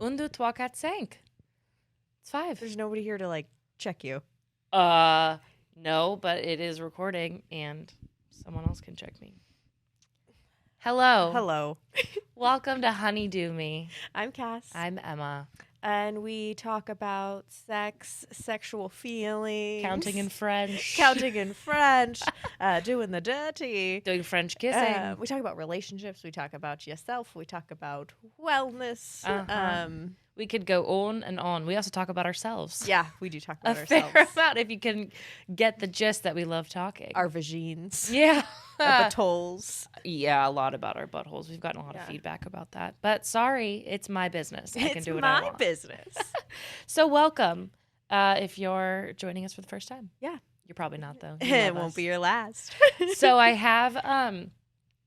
Un, deux, trois, quatre, cinq. It's 5. There's nobody here to like check you. No, but it is recording and someone else can check me. Hello. Hello. Welcome to Honeydew Me. I'm Cass. I'm Emma. And we talk about sex, sexual feelings. Counting in French. Doing the dirty. Doing French kissing. We talk about relationships. We talk about yourself. We talk about wellness. We could go on and on. We also talk about ourselves. Yeah, we do talk about fair ourselves. amount, if you can get the gist that we love talking. Our vagines. Yeah. Our buttholes. Yeah, a lot about our buttholes. We've gotten a lot of feedback about that. But sorry, it's my business. I can do what I want. It's my business. So welcome. If you're joining us for the first time. Yeah. You're probably not, though. It won't be your last. So I have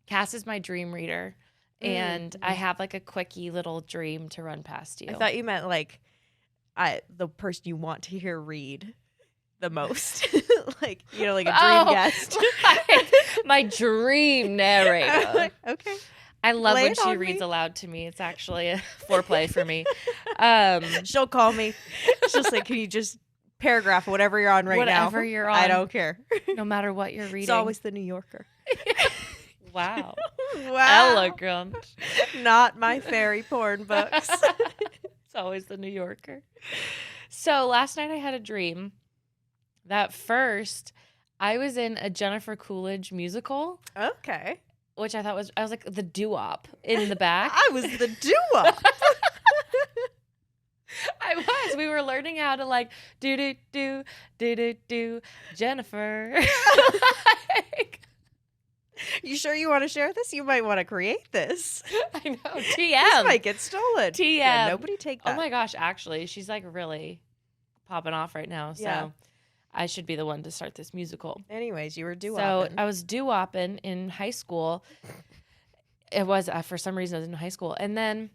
Cass is my dream reader. And I have like a quickie little dream to run past you. I thought you meant like the person you want to hear read the most. Like, you know, like a dream guest. My dream narrator. Okay. I love Lay when it she on reads me. aloud to me. It's actually a foreplay for me. She'll call me. She'll say, can you just paragraph whatever you're on right now? Whatever you're on. I don't care. No matter what you're reading. It's always the New Yorker. Wow. Wow. Elegant. Not my fairy porn books. It's always the New Yorker. So last night I had a dream that first I was in a Jennifer Coolidge musical. Okay. Which I was like the doo-wop in the back. I was the doo-wop. I was. We were learning how to like do Jennifer. Like, You sure you want to share this? You might want to create this. I know. TM. This might get stolen. TM. Yeah, nobody take that. Oh my gosh, actually, she's like really popping off right now. So Yeah. I should be the one to start this musical. Anyways, you were So doo-wopping. I was doo-wopping in high school. It was, for some reason, I was in high school. And then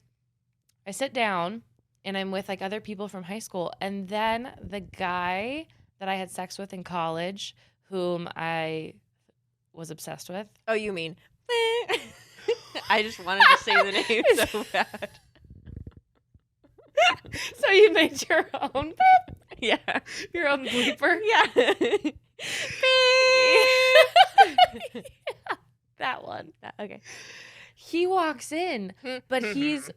I sit down and I'm with like other people from high school. And then the guy that I had sex with in college, whom I was obsessed with. Oh, you mean? I just wanted to say the name so bad. So you made your own Yeah. your own bleeper? Yeah. That one. Okay. He walks in, but he's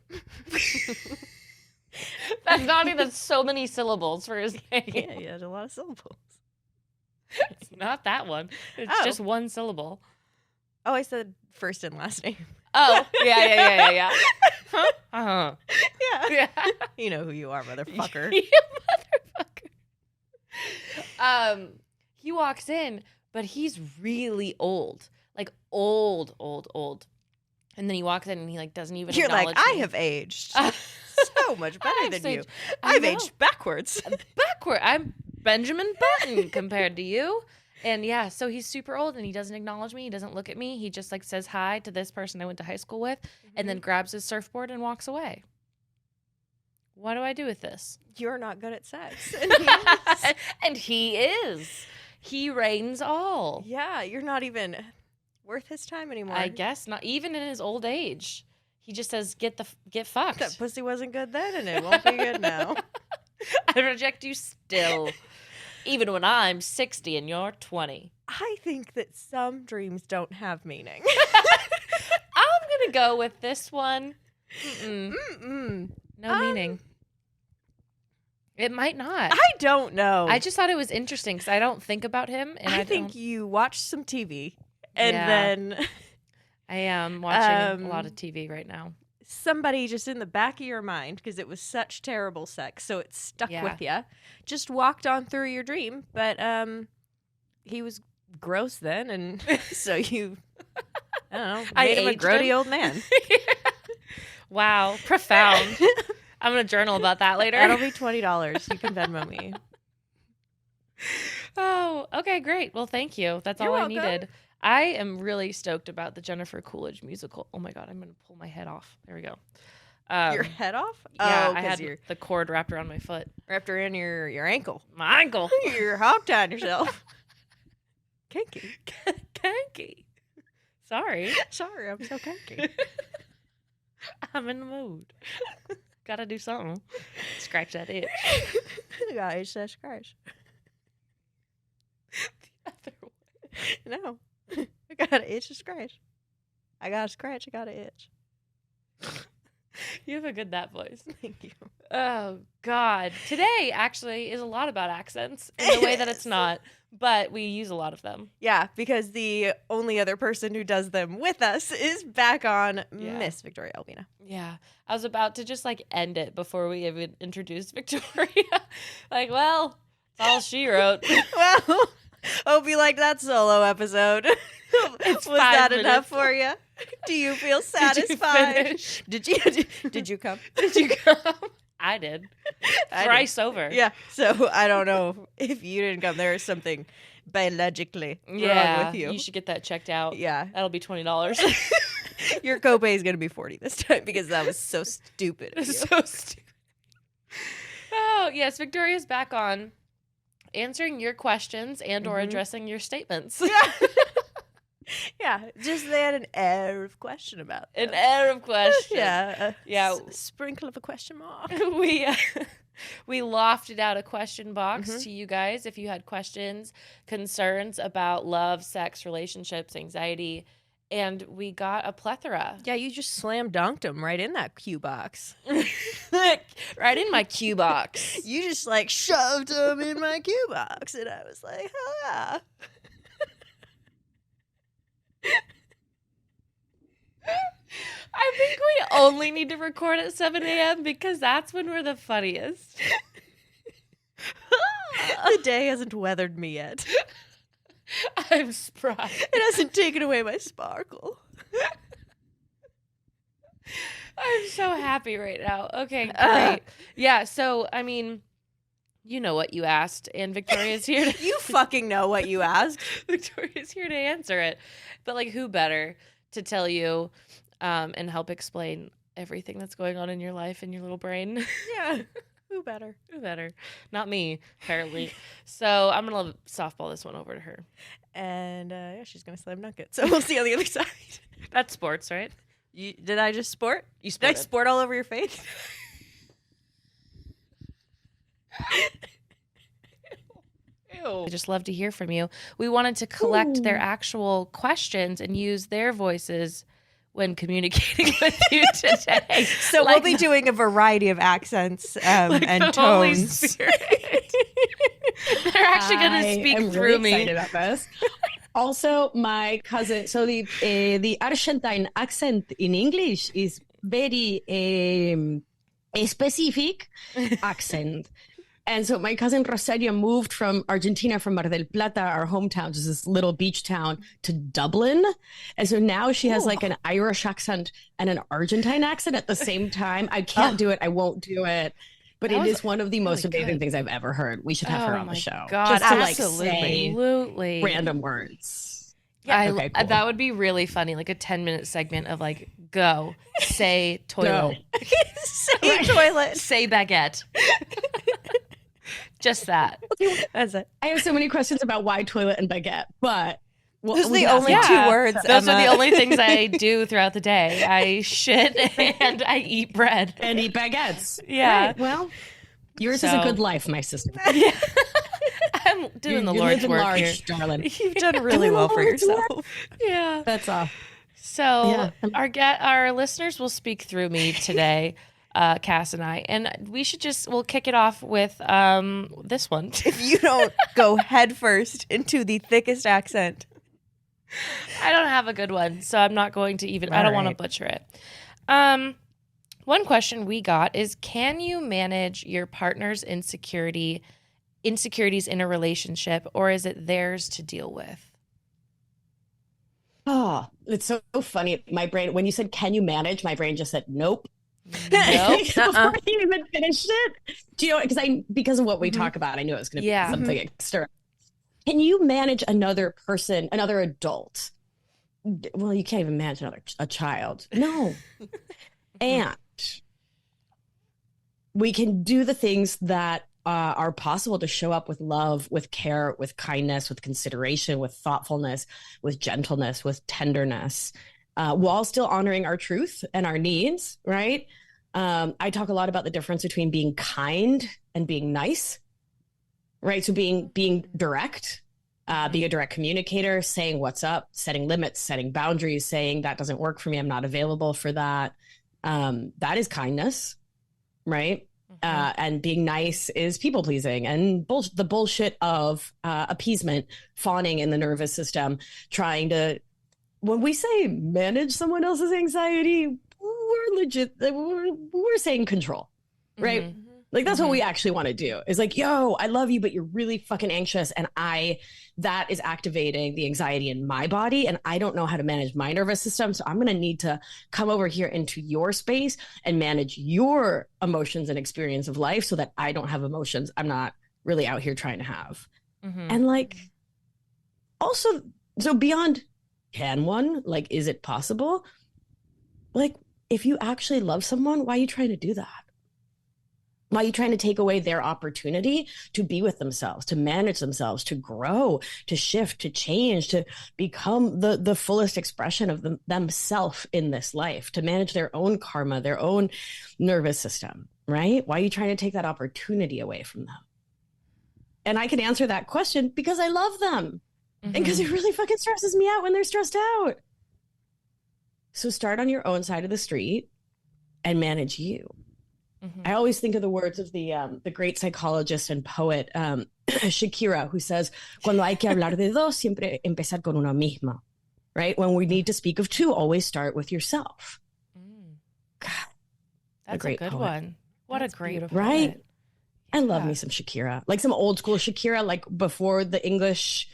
that's not even so many syllables for his name. Yeah, he had a lot of syllables. It's not that one. It's Oh. just one syllable. Oh, I said first and last name. Oh, yeah. Huh? Uh-huh. Yeah. Yeah. You know who you are, motherfucker. You motherfucker. He walks in, but he's really old. Like old. And then he walks in and he like doesn't even You're like, acknowledge I me. have aged so much better I've than you. aged- I I've know. aged backwards. Backward. I'm Benjamin Button compared to you. And yeah, so he's super old and he doesn't acknowledge me. He doesn't look at me. He just like says hi to this person I went to high school with and then grabs his surfboard and walks away. What do I do with this? You're not good at sex. And he is. He reigns all. Yeah, you're not even worth his time anymore. I guess not. Even in his old age, he just says, "Get fucked." That pussy wasn't good then, and it won't be good now. I reject you still, even when I'm 60 and you're 20. I think that some dreams don't have meaning. I'm gonna go with this one. Mm-mm. No meaning. It might not. I don't know. I just thought it was interesting because I don't think about him, and I I think don't- you watch some TV, and Yeah. then I am watching a lot of TV right now. somebody just in the back of your mind, because it was such terrible sex, so it stuck Yeah. with you, just walked on through your dream. But he was gross then, and so you, I don't know, I made him a aged grody him? old man. Wow, profound. I'm gonna journal about that later. That'll be $20. You can Venmo me. Oh, okay, great. Well, thank you. That's You're all welcome. I needed. I am really stoked about the Jennifer Coolidge musical. Oh my god, I'm gonna pull my head off. There we go. Your head off? Yeah, Oh, I had because you're the cord wrapped around my foot. wrapped around your ankle. My ankle. You're hopped on yourself. Kinky. Kinky. Sorry. Sorry, I'm so kinky. I'm in the mood. Gotta do something. Scratch that itch. Gotta itch that scratch. The other way. No. I gotta itch a scratch. I gotta scratch, I gotta itch. You have a good that voice. Thank you. Oh, God. Today, actually, is a lot about accents in the way that it's not, but we use a lot of them. Yeah, because the only other person who does them with us is back on Miss Victoria Albina. Yeah. I was about to just, like, end it before we even introduced Victoria. Like, well, that's all she wrote. Well, hope you liked that solo episode. Was that enough for you? Do you feel satisfied? Did you come? Did you come? I did. Thrice over. Yeah. So I don't know if you didn't come. There is something biologically wrong with you. You should get that checked out. Yeah. That'll be $20. Your copay is going to be $40 this time because that was so stupid. Of you. So stupid. Oh, yes. Victoria's back on answering your questions and or addressing your statements. Yeah. Yeah, just they had an air of question about them. An air of question. Yeah. Sprinkle of a question mark. We lofted out a question box to you guys if you had questions, concerns about love, sex, relationships, anxiety, and we got a plethora. Yeah, you just slam dunked them right in that Q box. Right in my Q box. You just like shoved them in my Q box, and I was like, hell yeah. I think we only need to record at 7 a.m. because that's when we're the funniest. The day hasn't weathered me yet. I'm surprised. It hasn't taken away my sparkle. I'm so happy right now. Okay, great. Yeah, so, I mean, you know what you asked, and Victoria's here to... You fucking know what you asked. Victoria's here to answer it. But, like, who better to tell you and help explain everything that's going on in your life and your little brain? Yeah. Who better? Who better? Not me, apparently. So I'm going to softball this one over to her. And, yeah, she's going to slam dunk it. So we'll see on the other side. That's sports, right? Did I just sport? You sported. Did I sport all over your face? Ew. I just love to hear from you. We wanted to collect their actual questions and use their voices when communicating with you today. So we'll be doing a variety of accents and tones. They're actually going to speak through me. I'm really excited about this. Also, my cousin, so the Argentine accent in English is very a specific accent. And so my cousin Rosario moved from Argentina, from Mar del Plata, our hometown, just this little beach town, to Dublin. And so now she has like an Irish accent and an Argentine accent at the same time. I can't do it. I won't do it. But it is one of the most amazing things I've ever heard. We should have her on the show. God, just to absolutely. say random words. Yeah, okay, cool. That would be really funny, like a 10-minute segment of like, go, say toilet. Say toilet. Say baguette. Just that. That's it. I have so many questions about why toilet and baguette, but those are the only two words. Those are the only things I do throughout the day. I shit and I eat bread. And eat baguettes. Yeah. Right. Well, yours is a good life, my sister. Yeah. I'm doing the Lord's work large, here. darling. You've done really well for yourself. Yeah. That's all. So our listeners will speak through me today. Cass and I, and we'll kick it off with this one. If you don't go headfirst into the thickest accent. I don't have a good one, so I'm not going to even, I don't want to butcher it. One question we got is, can you manage your partner's insecurities in a relationship, or is it theirs to deal with? Oh, it's so funny. My brain, when you said, can you manage? My brain just said, nope. Nope. Before you even finished it. Do you know, because of what we talk about, I knew it was going to be something external. Can you manage another person, another adult? Well, you can't even manage a child. No. And we can do the things that are possible to show up with love, with care, with kindness, with consideration, with thoughtfulness, with gentleness, with tenderness, while still honoring our truth and our needs, right? I talk a lot about the difference between being kind and being nice, right? So being direct, being a direct communicator, saying what's up, setting limits, setting boundaries, saying that doesn't work for me, I'm not available for that. That is kindness, right? And being nice is people pleasing, and the bullshit of appeasement, fawning in the nervous system, trying to, when we say manage someone else's anxiety, we're legit, we're saying control, right? Like that's what we actually want to do, is like, yo, I love you, but you're really fucking anxious. And that is activating the anxiety in my body. And I don't know how to manage my nervous system. So I'm going to need to come over here into your space and manage your emotions and experience of life so that I don't have emotions I'm not really out here trying to have. And like, also, so beyond, can one, like, is it possible? Like, if you actually love someone, why are you trying to do that? Why are you trying to take away their opportunity to be with themselves, to manage themselves, to grow, to shift, to change, to become the fullest expression of themselves in this life, to manage their own karma, their own nervous system, right? Why are you trying to take that opportunity away from them? And I can answer that question because I love them. And because it really fucking stresses me out when they're stressed out. So start on your own side of the street and manage you. I always think of the words of the great psychologist and poet Shakira, who says, "Cuando hay que hablar de dos, siempre empezar con una misma." Right? When we need to speak of two, always start with yourself. God, that's a good one. What a great poet. Right? Yeah. I love me some Shakira, like some old school Shakira, like before the English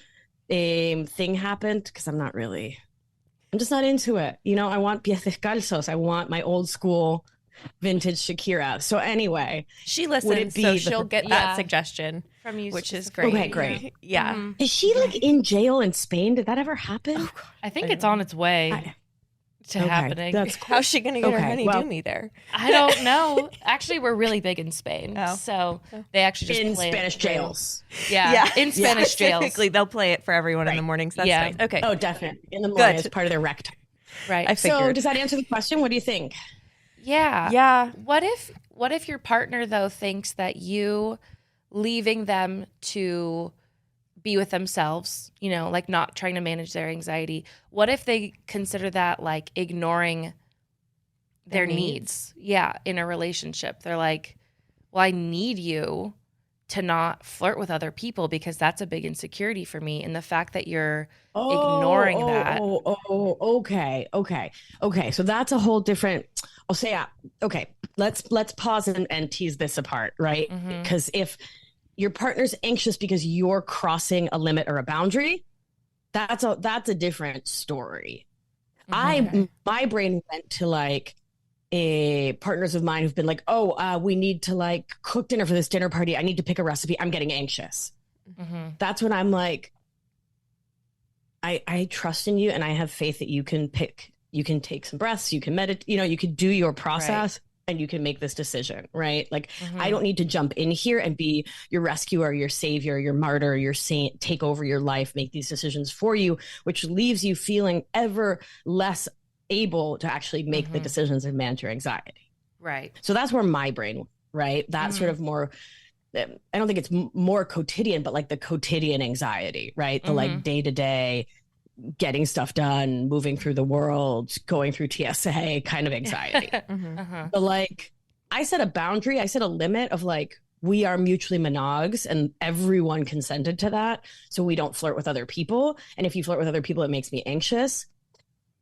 thing happened, because I'm just not into it. You know, I want pies descalzos. I want my old school vintage Shakira. So anyway, she listens, so she'll get that suggestion from you, which is great. Okay, great. Yeah. Is she like in jail in Spain? Did that ever happen? Oh, I think it's on its way to happening. That's cool. How's she going to get her honeydew me there? I don't know. Actually, we're really big in Spain. So they actually just in play Spanish it jails. Yeah, in Spanish jails. Specifically, they'll play it for everyone in the mornings. That's nice. Okay. Oh, definitely. In the morning as part of their rec time. Right. I figured. So does that answer the question? What do you think? Yeah. What if your partner, though, thinks that you leaving them to be with themselves, you know, like not trying to manage their anxiety, what if they consider that like ignoring their needs? Yeah, in a relationship. They're like, well, I need you to not flirt with other people because that's a big insecurity for me. And the fact that you're ignoring that. Okay. So that's a whole different, I'll say, okay, let's pause and tease this apart, right? Because if your partner's anxious because you're crossing a limit or a boundary, that's a different story. My brain went to like partners of mine who've been like, we need to like cook dinner for this dinner party. I need to pick a recipe. I'm getting anxious. That's when I'm like, I trust in you and I have faith that you can take some breaths, you can meditate, you know, you can do your process and you can make this decision, right? Like, I don't need to jump in here and be your rescuer, your savior, your martyr, your saint, take over your life, make these decisions for you, which leaves you feeling ever less able to actually make the decisions and manage your anxiety. Right. So that's where my brain, right? That's sort of more, I don't think it's more quotidian, but like the quotidian anxiety, right? The like day-to-day getting stuff done, moving through the world, going through TSA kind of anxiety. But like, I set a boundary, I set a limit of like, we are mutually monogamous and everyone consented to that. So we don't flirt with other people. And if you flirt with other people, it makes me anxious.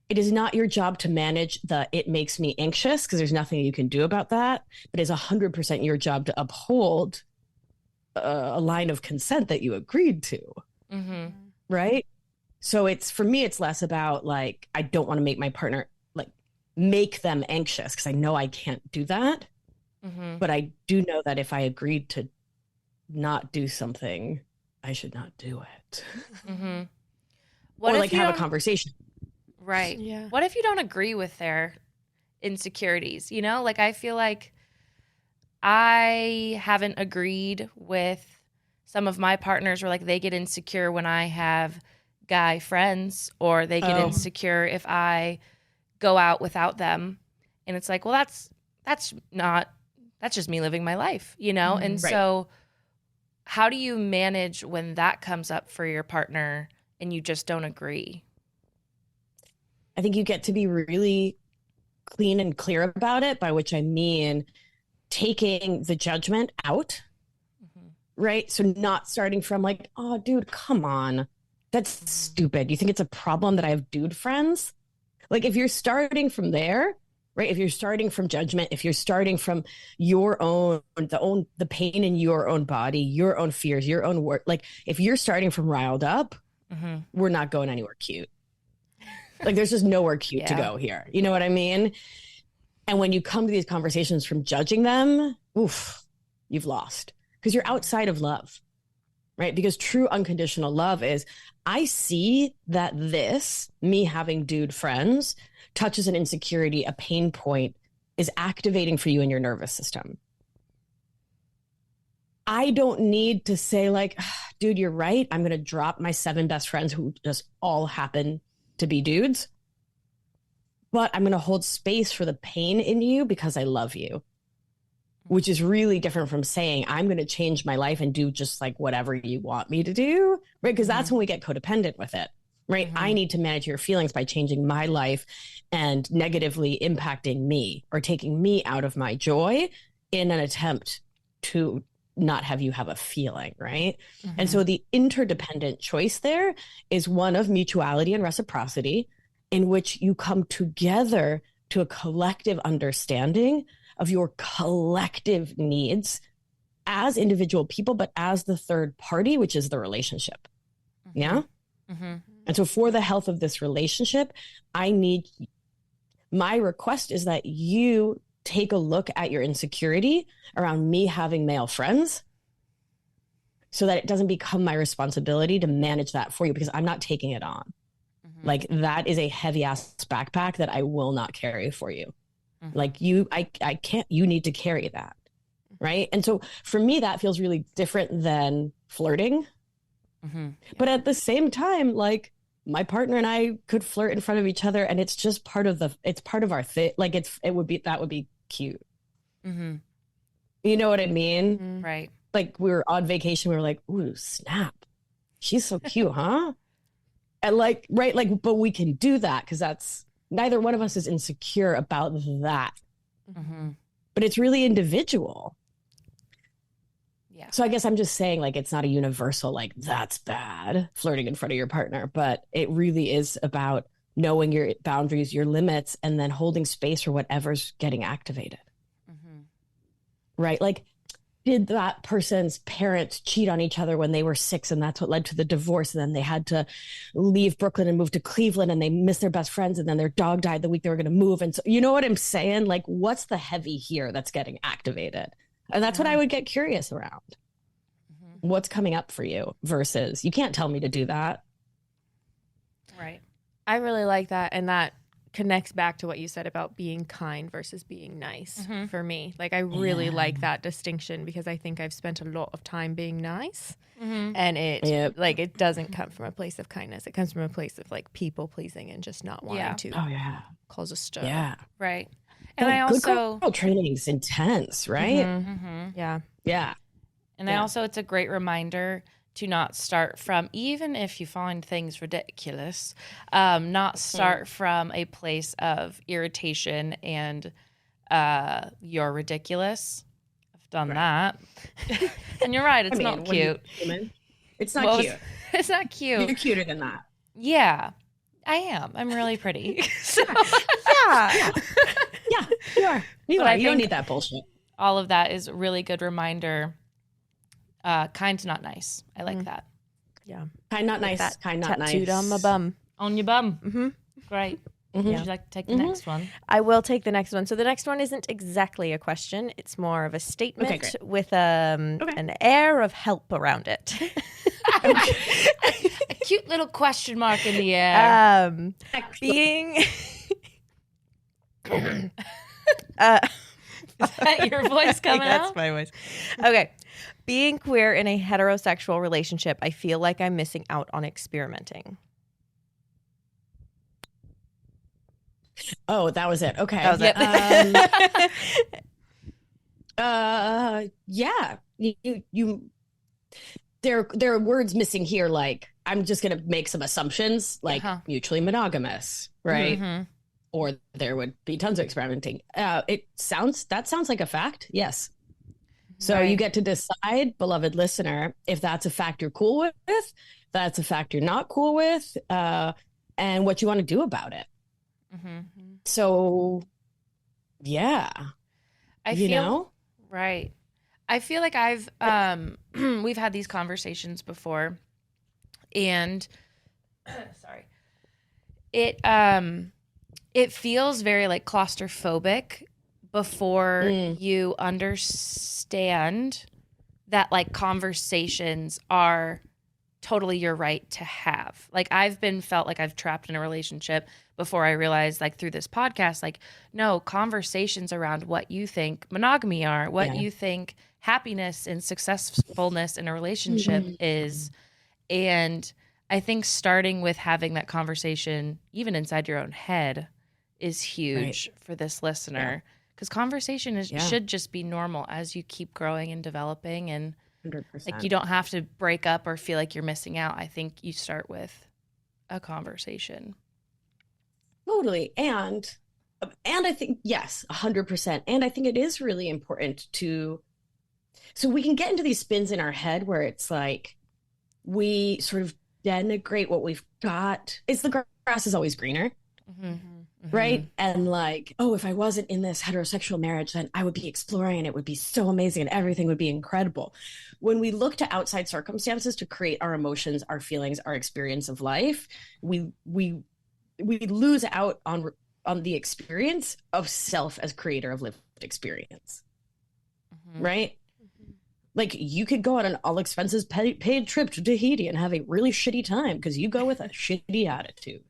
It is not your job to manage it makes me anxious, because there's nothing you can do about that. But it's 100% your job to uphold a line of consent that you agreed to. Right? So for me, it's less about like, I don't want to make my partner like make them anxious, because I know I can't do that. But I do know that if I agreed to not do something, I should not do it. Or like have a conversation. Right. Yeah. What if you don't agree with their insecurities? You know, like I feel like I haven't agreed with some of my partners where like they get insecure when I have guy friends, or they get insecure if I go out without them. And it's like, well, that's that's just me living my life, you know? And Right. so how do you manage when that comes up for your partner and you just don't agree? I think you get to be really clean and clear about it, by which I mean taking the judgment out, right? So not starting from like, oh, dude, come on. That's stupid. You think it's a problem that I have dude friends? Like if you're starting from there, right? If you're starting from judgment, if you're starting from your own, the pain in your own body, your own fears, your own work, like if you're starting from riled up, we're not going anywhere cute. Like there's just nowhere cute to go here. You know what I mean? And when you come to these conversations from judging them, oof, you've lost because you're outside of love, right? Because true unconditional love is, I see that this, me having dude friends, touches an insecurity, a pain point, is activating for you in your nervous system. I don't need to say like, dude, you're right. I'm going to drop my 7 best friends who just all happen to be dudes. But I'm going to hold space for the pain in you because I love you, which is really different from saying I'm going to change my life and do just like whatever you want me to do, right? Because that's when we get codependent with it, right? I need to manage your feelings by changing my life and negatively impacting me or taking me out of my joy in an attempt to not have you have a feeling, right? And so the interdependent choice there is one of mutuality and reciprocity, in which you come together to a collective understanding of your collective needs as individual people, but as the third party, which is the relationship. Yeah. And so for the health of this relationship, my request is that you take a look at your insecurity around me having male friends so that it doesn't become my responsibility to manage that for you, because I'm not taking it on. Like that is a heavy ass backpack that I will not carry for you. Like I can't, you need to carry that. Right. And so for me, that feels really different than flirting. But at the same time, like my partner and I could flirt in front of each other, and it's just part of our thing. Like that would be cute. You know what I mean? Right. Like we were on vacation. We were like, ooh, snap. She's so cute, huh? And like, right, like, but we can do that because that's, neither one of us is insecure about that. But it's really individual. Yeah. So I guess I'm just saying, like, it's not a universal, like, that's bad, flirting in front of your partner, but it really is about knowing your boundaries, your limits, and then holding space for whatever's getting activated. Right? Like, did that person's parents cheat on each other when they were 6 and that's what led to the divorce, and then they had to leave Brooklyn and move to Cleveland, and they missed their best friends, and then their dog died the week they were going to move? And so, you know what I'm saying? Like, what's the heavy here that's getting activated? And that's what I would get curious around. What's coming up for you versus, you can't tell me to do that. Right. I really like that. And that connects back to what you said about being kind versus being nice for me. Like, I really like that distinction, because I think I've spent a lot of time being nice, and it like, it doesn't come from a place of kindness. It comes from a place of like people pleasing and just not wanting to cause a stir. Yeah. Right. And I also, good girl training's intense, right? Yeah. And I also, it's a great reminder to not start from, even if you find things ridiculous, not start from a place of irritation and you're ridiculous. I've done that. And you're right, it's not cute. It's not cute. It's not cute. You're cuter than that. Yeah, I am. I'm really pretty. So, yeah, you are. You don't need that bullshit. All of that is a really good reminder. Kind's not nice. I like that. Yeah. Kind not nice. Kind not nice. Tattooed on my bum. On your bum. Great. Would you like to take the next one? I will take the next one. So the next one isn't exactly a question. It's more of a statement with an air of help around it. A cute little question mark in the air. Being... Is that your voice coming out? That's my voice. Okay. Being queer in a heterosexual relationship, I feel like I'm missing out on experimenting. Oh, that was it. Okay. That was it. Yeah. You there are words missing here, like I'm just gonna make some assumptions, like mutually monogamous, right? Mm-hmm. Or there would be tons of experimenting. That sounds like a fact. Yes. So you get to decide, beloved listener, if that's a fact you're cool with, that's a fact you're not cool with, and what you want to do about it. Mm-hmm. So, yeah. I feel right. I feel like I've we've had these conversations before, and sorry, it feels very like claustrophobic before you understand that like conversations are totally your right to have. Like I've felt like I've trapped in a relationship before I realized, like through this podcast, like no, conversations around what you think monogamy are, what you think happiness and successfulness in a relationship is. And I think starting with having that conversation, even inside your own head, is huge for this listener. Because conversation should just be normal as you keep growing and developing. And 100%. like you don't have to break up or feel like you're missing out. I think you start with a conversation. Totally. And I think, yes, 100%. And I think it is really important so we can get into these spins in our head where it's like we sort of denigrate what we've got. It's the grass is always greener. Right. And like, oh, if I wasn't in this heterosexual marriage, then I would be exploring and it would be so amazing and everything would be incredible. When we look to outside circumstances to create our emotions, our feelings, our experience of life, we lose out on the experience of self as creator of lived experience. Right. Like you could go on an all expenses paid trip to Tahiti and have a really shitty time because you go with a shitty attitude.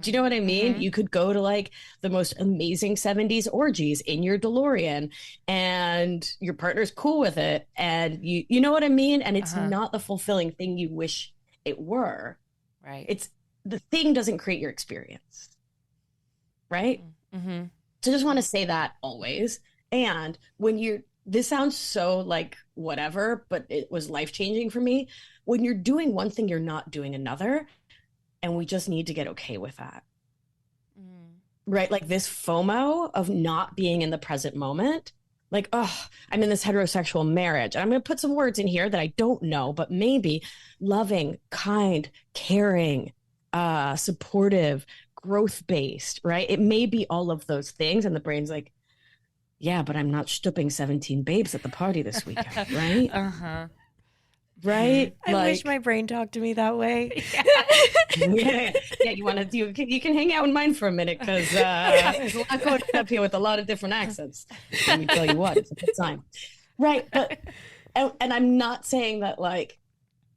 Do you know what I mean? You could go to like the most amazing 70s orgies in your DeLorean and your partner's cool with it. And you know what I mean? And it's not the fulfilling thing you wish it were. Right. It's the thing doesn't create your experience. Right. So just want to say that always. And when this sounds so like whatever, but it was life-changing for me. When you're doing one thing, you're not doing another. And we just need to get okay with that. Right? Like this FOMO of not being in the present moment. Like, oh, I'm in this heterosexual marriage. And I'm going to put some words in here that I don't know, but maybe loving, kind, caring, supportive, growth-based, right? It may be all of those things. And the brain's like, yeah, but I'm not stooping 17 babes at the party this weekend, right? Right? I wish my brain talked to me that way. Yeah, you want to do? You can hang out in mine for a minute because there's a lot going up here with a lot of different accents. Let me tell you what, it's a good time, right? But and I'm not saying that like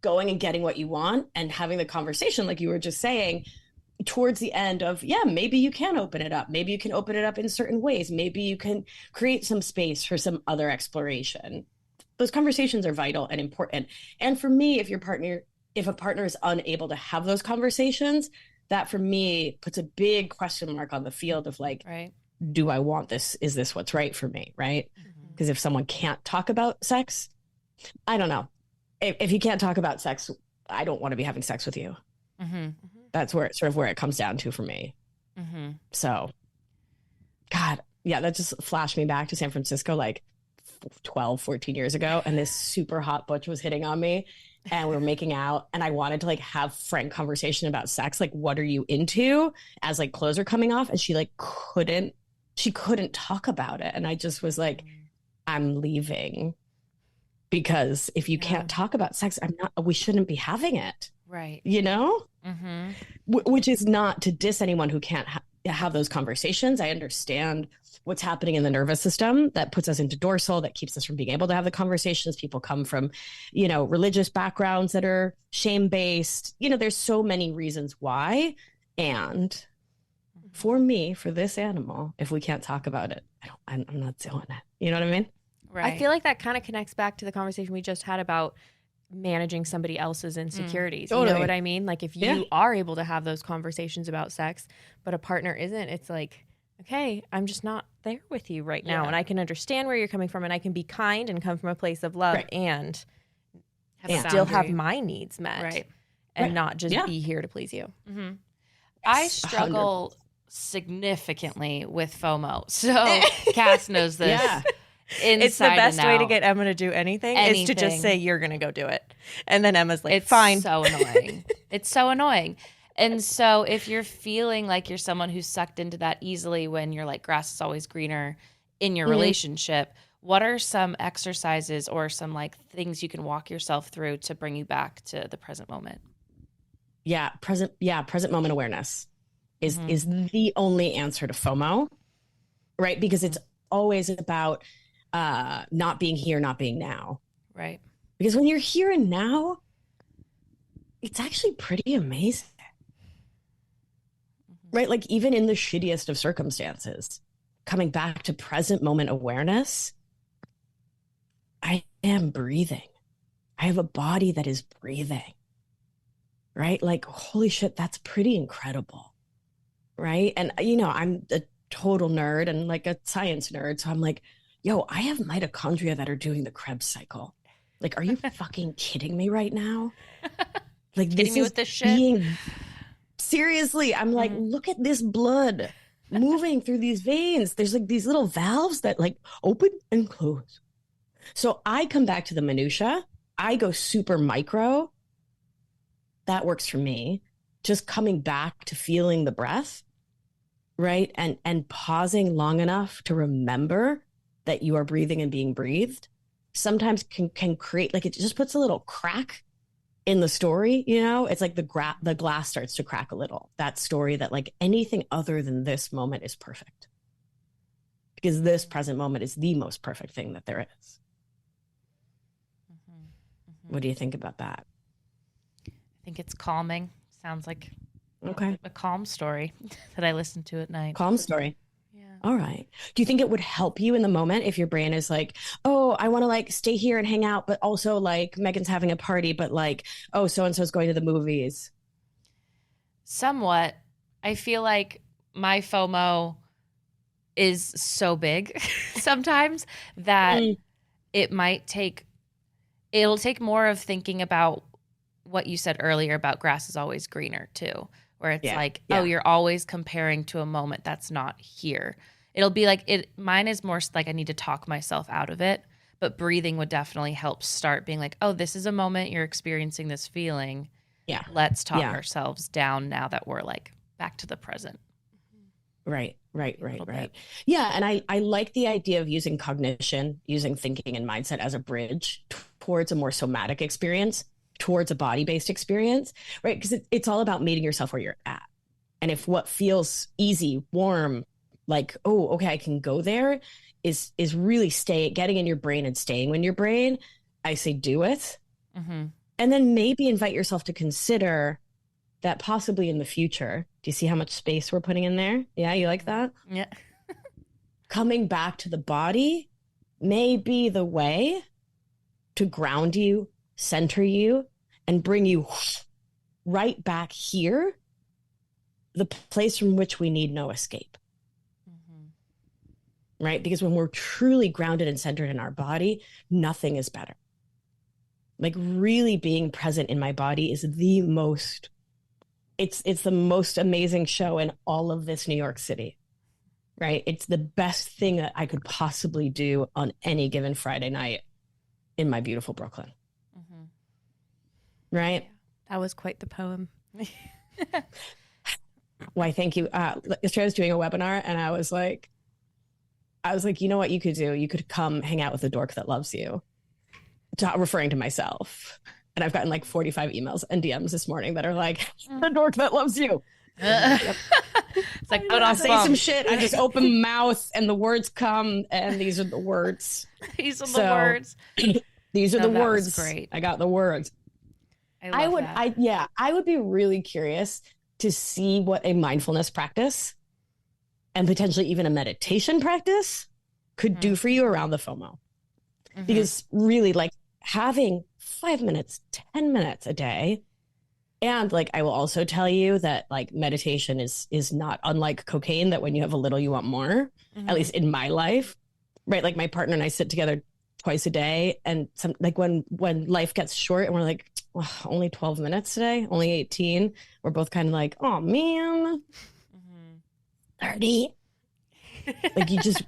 going and getting what you want and having the conversation, like you were just saying, towards the end of maybe you can open it up. Maybe you can open it up in certain ways. Maybe you can create some space for some other exploration. Those conversations are vital and important. And for me, if a partner is unable to have those conversations, that for me puts a big question mark on the field of like, do I want this? Is this what's right for me? Right? Because if someone can't talk about sex, I don't know. If you can't talk about sex, I don't want to be having sex with you. That's where it comes down to for me. So, God, that just flashed me back to San Francisco, like 14 years ago, and this super hot butch was hitting on me and we were making out and I wanted to like have frank conversation about sex, like what are you into, as like clothes are coming off, and she couldn't talk about it, and I just was like, I'm leaving, because if you can't talk about sex, we shouldn't be having it, right? You know? Which is not to diss anyone who can't have those conversations. I understand what's happening in the nervous system that puts us into dorsal, that keeps us from being able to have the conversations. People come from, religious backgrounds that are shame-based. There's so many reasons why. And for me, for this animal, if we can't talk about it, I'm not doing it. You know what I mean? Right. I feel like that kind of connects back to the conversation we just had about managing somebody else's insecurities. You Totally. know what I mean? Like if you are able to have those conversations about sex, but a partner isn't, it's like, okay, I'm just not there with you right now. And I can understand where you're coming from, and I can be kind and come from a place of love and still have my needs met. Right. And not just be here to please you. Mm-hmm. I struggle significantly with FOMO. So Cass knows this. Yeah. It's the best way to get Emma to do anything is to just say, you're going to go do it. And then Emma's like, fine. It's so annoying. It's so annoying. And so if you're feeling like you're someone who's sucked into that easily when you're like, grass is always greener in your relationship, what are some exercises or some like things you can walk yourself through to bring you back to the present moment? Present moment awareness is the only answer to FOMO, right? Because it's always about not being here, not being now. Right. Because when you're here and now, it's actually pretty amazing. Right? Like even in the shittiest of circumstances, coming back to present moment awareness, I am breathing. I have a body that is breathing. Right? Like, holy shit, that's pretty incredible. Right? And, you know, I'm a total nerd and like a science nerd. So I'm like, yo, I have mitochondria that are doing the Krebs cycle. Like, are you fucking kidding me right now? Like, Kidding me with this shit? Seriously, I'm like, look at this blood moving through these veins. There's like these little valves that like open and close. So I come back to the minutia. I go super micro. That works for me. Just coming back to feeling the breath, right? And pausing long enough to remember that you are breathing and being breathed sometimes can create, like, it just puts a little crack in the story, you know? It's like the glass starts to crack a little. That story that like anything other than this moment is perfect. Because this present moment is the most perfect thing that there is. What do you think about that? I think it's calming. Sounds like a calm story that I listen to at night. Calm story. Yeah. All right. Do you think it would help you in the moment if your brain is like, oh, I want to like stay here and hang out, but also like Megan's having a party, but like, oh, so-and-so's going to the movies? Somewhat. I feel like my FOMO is so big sometimes that it'll take more of thinking about what you said earlier about grass is always greener too, where it's oh, you're always comparing to a moment that's not here. It'll be like mine is more like I need to talk myself out of it, but breathing would definitely help start being like, oh, this is a moment you're experiencing this feeling. Yeah. Let's talk ourselves down now that we're like back to the present. Right. Yeah. And I like the idea of using cognition, using thinking and mindset as a bridge towards a more somatic experience, towards a body-based experience, right? Because it's all about meeting yourself where you're at. And if what feels easy, warm, like, oh, okay, I can go there, is really getting in your brain and staying in your brain, I say do it. Mm-hmm. And then maybe invite yourself to consider that possibly in the future. Do you see how much space we're putting in there? Yeah, you like that? Yeah. Coming back to the body may be the way to ground you, center you, and bring you right back here, the place from which we need no escape. Mm-hmm. Right? Because when we're truly grounded and centered in our body, nothing is better. Like really being present in my body is the most, it's the most amazing show in all of this New York City. Right? It's the best thing that I could possibly do on any given Friday night in my beautiful Brooklyn. Mm-hmm. Right? That was quite the poem. Why, thank you. Yesterday I was doing a webinar and I was like, you know what you could do? You could come hang out with a dork that loves you. Referring to myself. And I've gotten like 45 emails and DMs this morning that are like, the dork that loves you. Yep. It's like, I say some shit, I just open mouth and the words come, and these are the words. These are the words. These are the that words. Was great. I got the words. I would be really curious to see what a mindfulness practice and potentially even a meditation practice could do for you around the FOMO. Mm-hmm. Because really, like, having 5 minutes, 10 minutes a day. And like, I will also tell you that like meditation is not unlike cocaine, that when you have a little, you want more, at least in my life, right? Like my partner and I sit together twice a day, and some like when life gets short and we're like, oh, only 12 minutes today, only 18, we're both kind of like, oh man, 30. Like you just,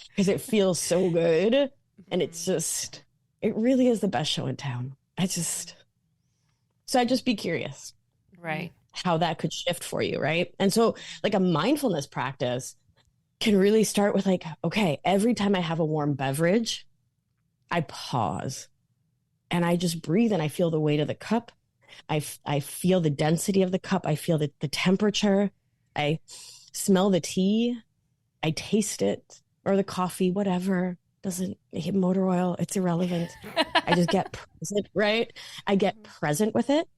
because it feels so good. And it's just, it really is the best show in town. So I'd just be curious. Right. How that could shift for you, right? And so like a mindfulness practice can really start with like, okay, every time I have a warm beverage, I pause and I just breathe and I feel the weight of the cup. I feel the density of the cup. I feel the temperature. I smell the tea. I taste it, or the coffee, whatever. Doesn't motor oil, it's irrelevant. I just get present, right? I get present with it.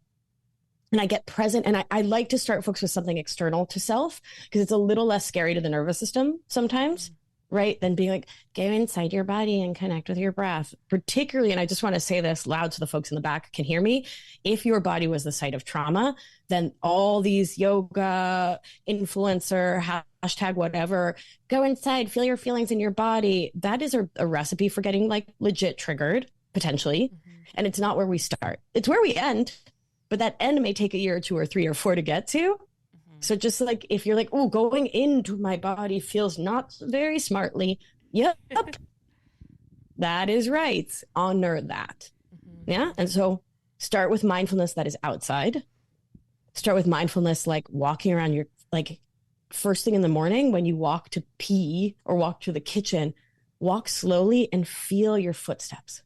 And I get present. And I like to start folks with something external to self, because it's a little less scary to the nervous system sometimes, right? Than being like, go inside your body and connect with your breath. Particularly, and I just want to say this loud so the folks in the back can hear me, if your body was the site of trauma, then all these yoga, influencer, hashtag whatever, go inside, feel your feelings in your body. That is a recipe for getting like legit triggered, potentially. And it's not where we start. It's where we end. But that end may take a year or 2 or 3 or 4 to get to. So just like, if you're like, oh, going into my body feels not very smartly. Yep. That is right. Honor that. Yeah. And so start with mindfulness that is outside. Start with mindfulness, like walking around your, like first thing in the morning when you walk to pee or walk to the kitchen, walk slowly and feel your footsteps.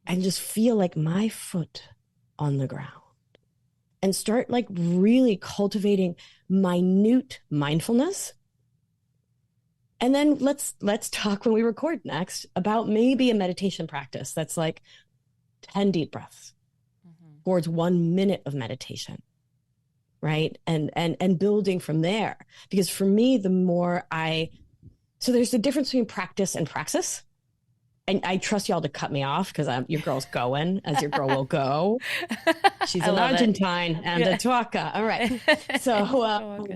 And just feel like my foot on the ground. And start like really cultivating minute mindfulness. And then let's talk when we record next about maybe a meditation practice that's like 10 deep breaths towards 1 minute of meditation, right? And building from there. Because for me, so there's a difference between practice and praxis. And I trust y'all to cut me off because your girl's going, as your girl will go. She's an Argentine and a Tuaca. All right. So,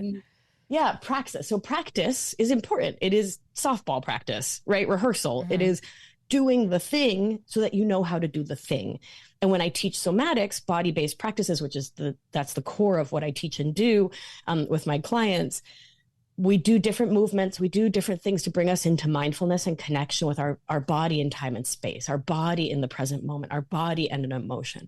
yeah, praxis. So practice is important. It is softball practice, right? Rehearsal. It is doing the thing so that you know how to do the thing. And when I teach somatics, body-based practices, which is that's the core of what I teach and do with my clients, we do different movements. We do different things to bring us into mindfulness and connection with our body in time and space, our body in the present moment, our body and an emotion.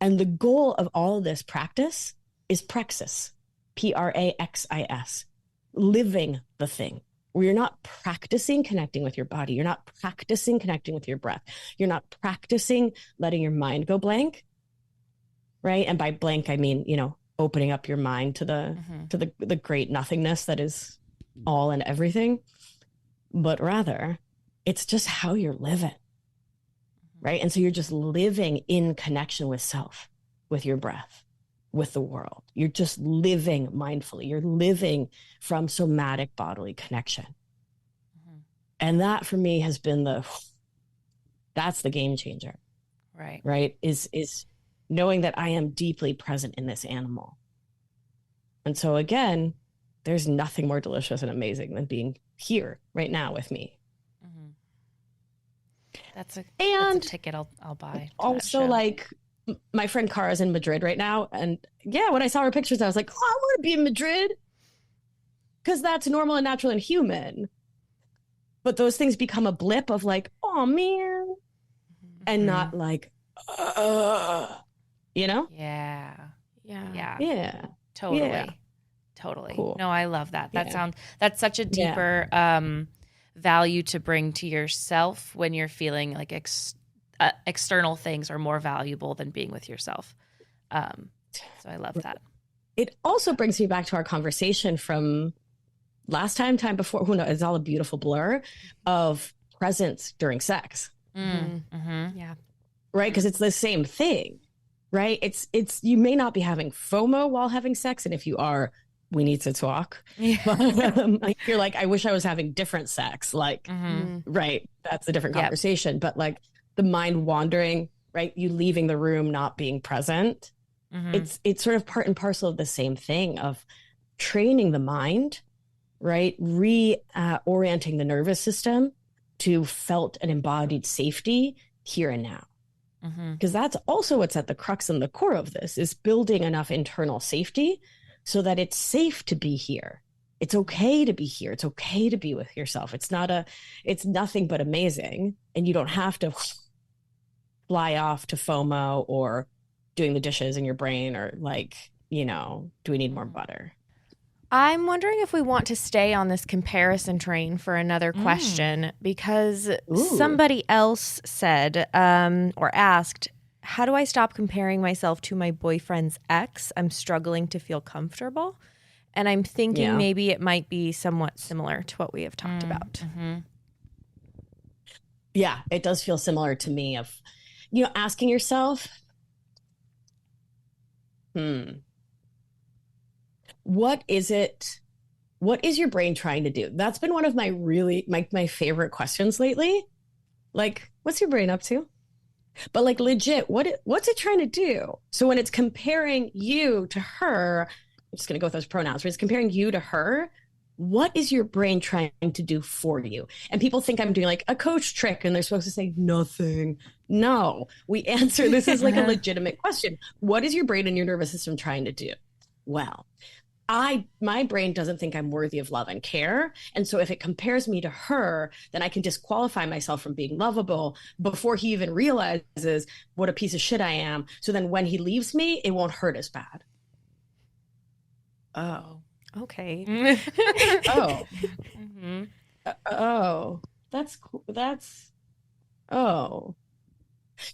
And the goal of all of this practice is praxis, praxis, living the thing. Where you're not practicing connecting with your body. You're not practicing connecting with your breath. You're not practicing letting your mind go blank, right? And by blank, I mean, opening up your mind to the great nothingness that is all and everything, but rather it's just how you're living, right? And so you're just living in connection with self, with your breath, with the world. You're just living mindfully. You're living from somatic bodily connection. And that for me has been that's the game changer, right? Is knowing that I am deeply present in this animal. And so again, there's nothing more delicious and amazing than being here right now with me. That's a ticket I'll buy. Also, like my friend Cara's in Madrid right now. And yeah, when I saw her pictures, I was like, oh, I want to be in Madrid because that's normal and natural and human. But those things become a blip of like, oh man, and not like, Yeah. Totally. Cool. No, I love that. That's such a deeper value to bring to yourself when you're feeling like external things are more valuable than being with yourself. So I love that. It also brings me back to our conversation from last time before, who knows, it's all a beautiful blur of presence during sex. Yeah. Right? Because it's the same thing. Right? It's you may not be having FOMO while having sex, and if you are, we need to talk. Yeah. But, you're like, I wish I was having different sex. Like, right? That's a different conversation. But like the mind wandering, right? You leaving the room, not being present. It's sort of part and parcel of the same thing of training the mind, right? Reorienting the nervous system to felt and embodied safety here and now. Because that's also what's at the crux and the core of this, is building enough internal safety so that it's safe to be here. It's okay to be here. It's okay to be with yourself. It's nothing but amazing. And you don't have to fly off to FOMO or doing the dishes in your brain or like, do we need more butter? I'm wondering if we want to stay on this comparison train for another question, because somebody else said or asked, how do I stop comparing myself to my boyfriend's ex? I'm struggling to feel comfortable. And I'm thinking maybe it might be somewhat similar to what we have talked about. Yeah, it does feel similar to me of, asking yourself, what is your brain trying to do? That's been one of my my favorite questions lately. Like, what's your brain up to? But like legit, what's it trying to do? So when it's comparing you to her, I'm just going to go with those pronouns. When it's comparing you to her, what is your brain trying to do for you? And people think I'm doing like a coach trick and they're supposed to say nothing. No, we answer this is like a legitimate question. What is your brain and your nervous system trying to do? Well, my brain doesn't think I'm worthy of love and care. And so if it compares me to her, then I can disqualify myself from being lovable before he even realizes what a piece of shit I am. So then when he leaves me, it won't hurt as bad. Oh. Okay. Oh. Oh. That's cool. Oh.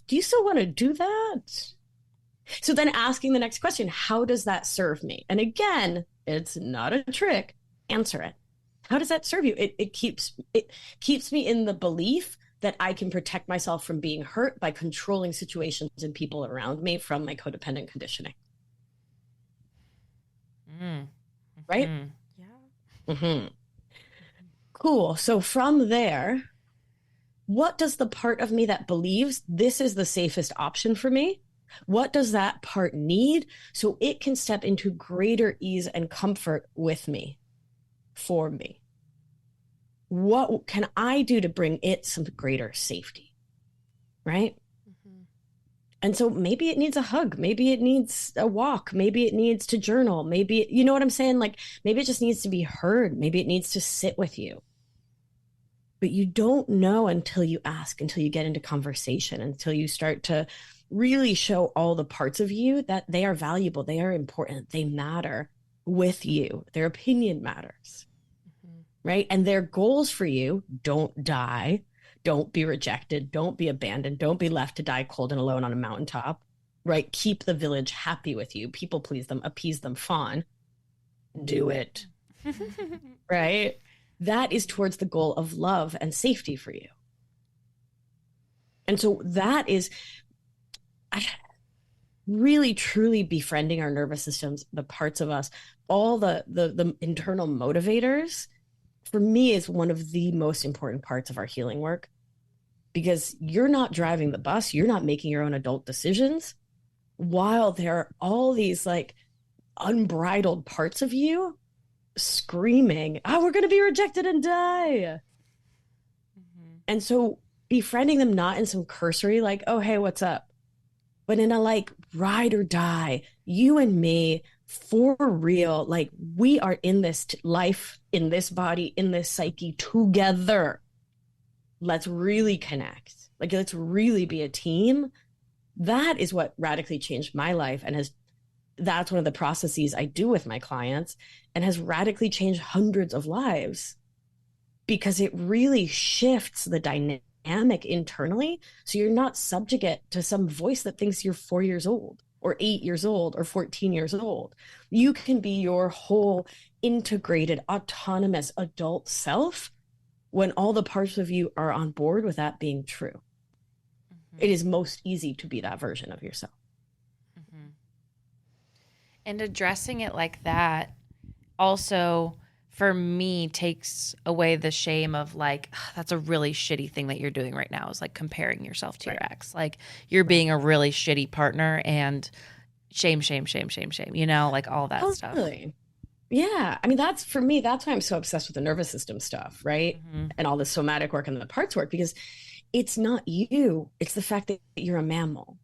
Do you still want to do that? So then asking the next question, how does that serve me? And again, it's not a trick. Answer it. How does that serve you? It keeps me in the belief that I can protect myself from being hurt by controlling situations and people around me from my codependent conditioning. Right? Yeah. Cool. So from there, what does the part of me that believes this is the safest option for me? What does that part need so it can step into greater ease and comfort with me, for me? What can I do to bring it some greater safety? Right? And so maybe it needs a hug. Maybe it needs a walk. Maybe it needs to journal. Maybe, you know what I'm saying? Like, maybe it just needs to be heard. Maybe it needs to sit with you. But you don't know until you ask, until you get into conversation, until you start to really show all the parts of you that they are valuable, they are important, they matter with you. Their opinion matters, right? And their goals for you: don't die, don't be rejected, don't be abandoned, don't be left to die cold and alone on a mountaintop, right? Keep the village happy with you, people please them, appease them, fawn. Do it, right? That is towards the goal of love and safety for you. And so that is really truly befriending our nervous systems, the parts of us, all the internal motivators, for me, is one of the most important parts of our healing work, because you're not driving the bus, you're not making your own adult decisions, while there are all these like unbridled parts of you screaming, oh, we're going to be rejected and die. And so befriending them, not in some cursory like, oh, hey, what's up? But in a like ride or die, you and me, for real, like we are in this life, in this body, in this psyche together. Let's really connect. Like, let's really be a team. That is what radically changed my life, and that's one of the processes I do with my clients, and has radically changed hundreds of lives, because it really shifts the dynamic internally. So you're not subjugate to some voice that thinks you're 4 years old or 8 years old or 14 years old. You can be your whole integrated, autonomous adult self when all the parts of you are on board with that being true. It is most easy to be that version of yourself. And addressing it like that also for me, takes away the shame of like, that's a really shitty thing that you're doing right now, is like comparing yourself to your ex. Like you're being a really shitty partner, and shame, shame, shame, shame, shame, you know, like all that stuff. Yeah. I mean, that's for me, that's why I'm so obsessed with the nervous system stuff, right? And all the somatic work and the parts work, because it's not you. It's the fact that you're a mammal,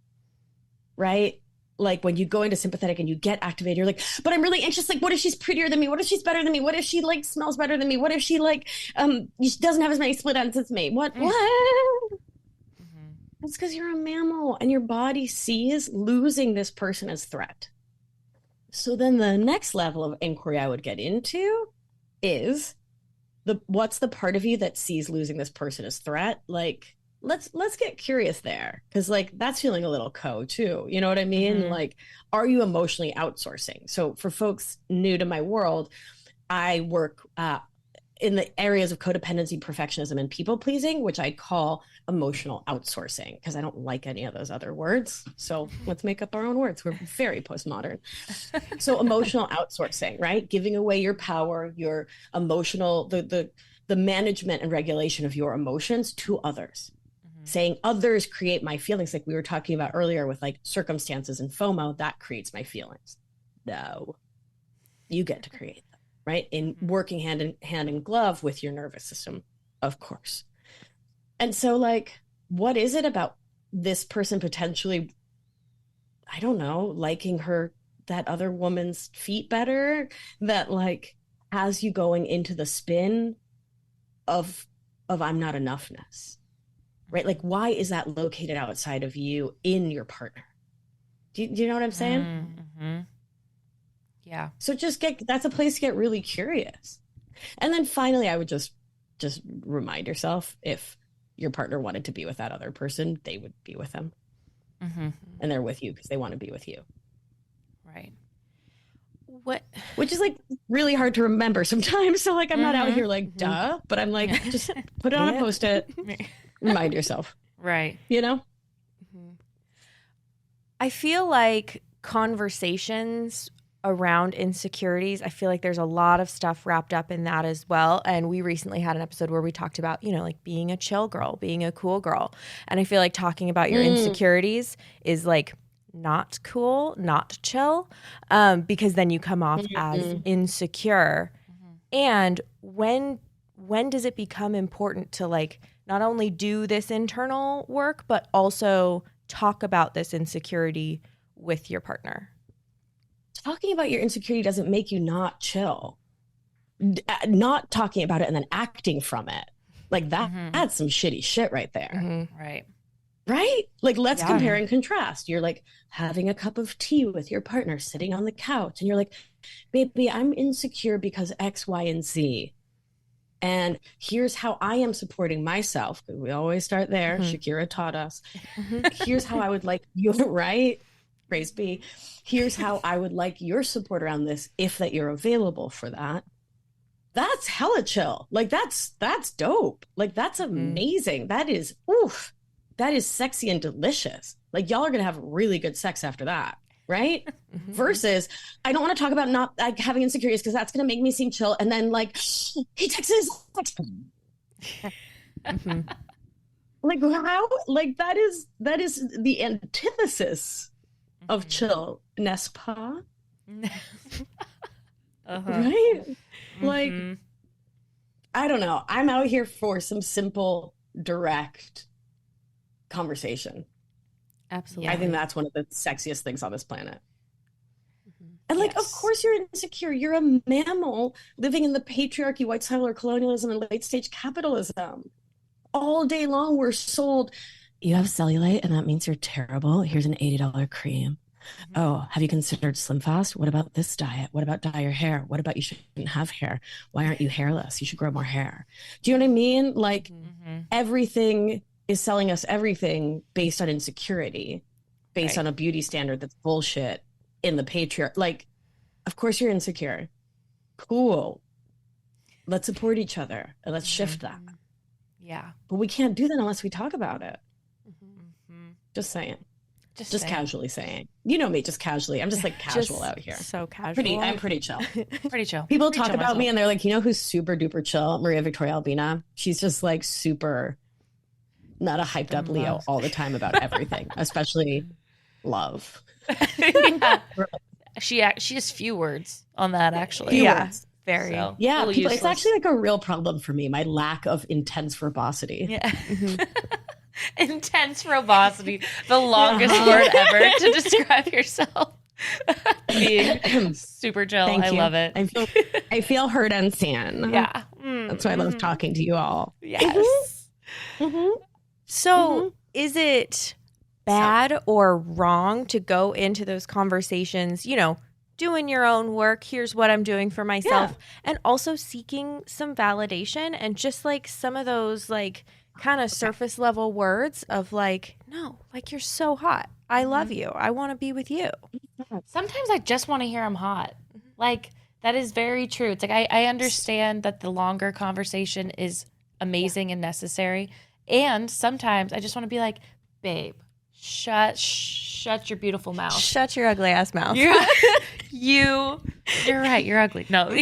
right? Like when you go into sympathetic and you get activated, you're like, but I'm really anxious. Like, what if she's prettier than me? What if she's better than me? What if she like smells better than me? What if she like she doesn't have as many split ends as me? What? It's because you're a mammal and your body sees losing this person as threat. So then the next level of inquiry I would get into is what's the part of you that sees losing this person as threat? Like, let's get curious there, because like that's feeling a little too, you know what I mean? Like, are you emotionally outsourcing? So for folks new to my world, I work in the areas of codependency, perfectionism, and people pleasing, which I call emotional outsourcing, because I don't like any of those other words. So let's make up our own words. We're very postmodern. So emotional outsourcing, right? Giving away your power, your emotional, the management and regulation of your emotions to others. Saying others create my feelings, like we were talking about earlier with like circumstances and FOMO, that creates my feelings. No, you get to create them, right? In working hand in glove with your nervous system, of course. And so like, what is it about this person potentially, I don't know, liking that other woman's feet better, that like has you going into the spin of I'm not enoughness? Right? Like, why is that located outside of you in your partner? Do you know what I'm saying? Yeah. So that's a place to get really curious. And then finally, I would just remind yourself, if your partner wanted to be with that other person, they would be with them. And they're with you because they want to be with you. Right. Which is like really hard to remember sometimes. So like, I'm not out here like, duh, but I'm like, just put it on a Post-it. Remind yourself. Right. You know? I feel like conversations around insecurities, I feel like there's a lot of stuff wrapped up in that as well. And we recently had an episode where we talked about, you know, like being a chill girl, being a cool girl. And I feel like talking about your insecurities is like not cool, not chill, because then you come off as insecure. And when does it become important to like not only do this internal work, but also talk about this insecurity with your partner? Talking about your insecurity doesn't make you not chill. Not talking about it and then acting from it, like that's some shitty shit right there. Right? Like, let's compare and contrast. You're like having a cup of tea with your partner, sitting on the couch, and you're like, baby, I'm insecure because X, Y, and Z. And here's how I am supporting myself. We always start there. Shakira taught us. Here's how I would like you, right? Praise be. Here's how I would like your support around this, if that you're available for that. That's hella chill. Like, that's dope. Like, that's amazing. That is, oof. That is sexy and delicious. Like, y'all are going to have really good sex after that. Right? Versus, I don't want to talk about not like having insecurities because that's going to make me seem chill. And then like, he texts like, how? Like, that is the antithesis of chill, n'est-ce pas? Right? Like, I don't know. I'm out here for some simple, direct conversation. Absolutely. I think that's one of the sexiest things on this planet. And like, of course you're insecure. You're a mammal living in the patriarchy, white settler colonialism, and late stage capitalism. All day long, we're sold, you have cellulite and that means you're terrible. Here's an $80 cream. Oh, have you considered Slim Fast? What about this diet? What about dye your hair? What about you shouldn't have hair? Why aren't you hairless? You should grow more hair. Do you know what I mean? Like, everything is selling us everything based on insecurity, based on a beauty standard that's bullshit in the patriarch. Like, of course you're insecure. Cool. Let's support each other and let's shift that. Yeah. But we can't do that unless we talk about it. Just saying. Just saying. casually saying. You know me, just casually. I'm just like casual out here. So casual. I'm pretty chill. Pretty chill. People Pretty talk chill about me myself. and they're like, you know who's super duper chill? Maria Victoria Albina. She's just like super not a hyped up Leo all the time about everything, especially love. Yeah. She has few words on that, actually. Few Yeah. words. Very. So, Yeah, little people, it's useless. actually like a real problem for me, my lack of intense verbosity. Yeah. Intense verbosity, the longest word ever to describe yourself. Being super chill. Thank I you. love it. I feel heard and seen. Yeah. That's why I love talking to you all. Yes. So is it bad or wrong to go into those conversations, you know, doing your own work, here's what I'm doing for myself, and also seeking some validation and just like some of those like kind of surface level words of like, no, like you're so hot. I love you. I want to be with you. Sometimes I just want to hear I'm hot. Like, that is very true. It's like I understand that the longer conversation is amazing and necessary. And sometimes I just want to be like, babe, shut your beautiful mouth. Shut your ugly ass mouth. You're right. You're ugly. No,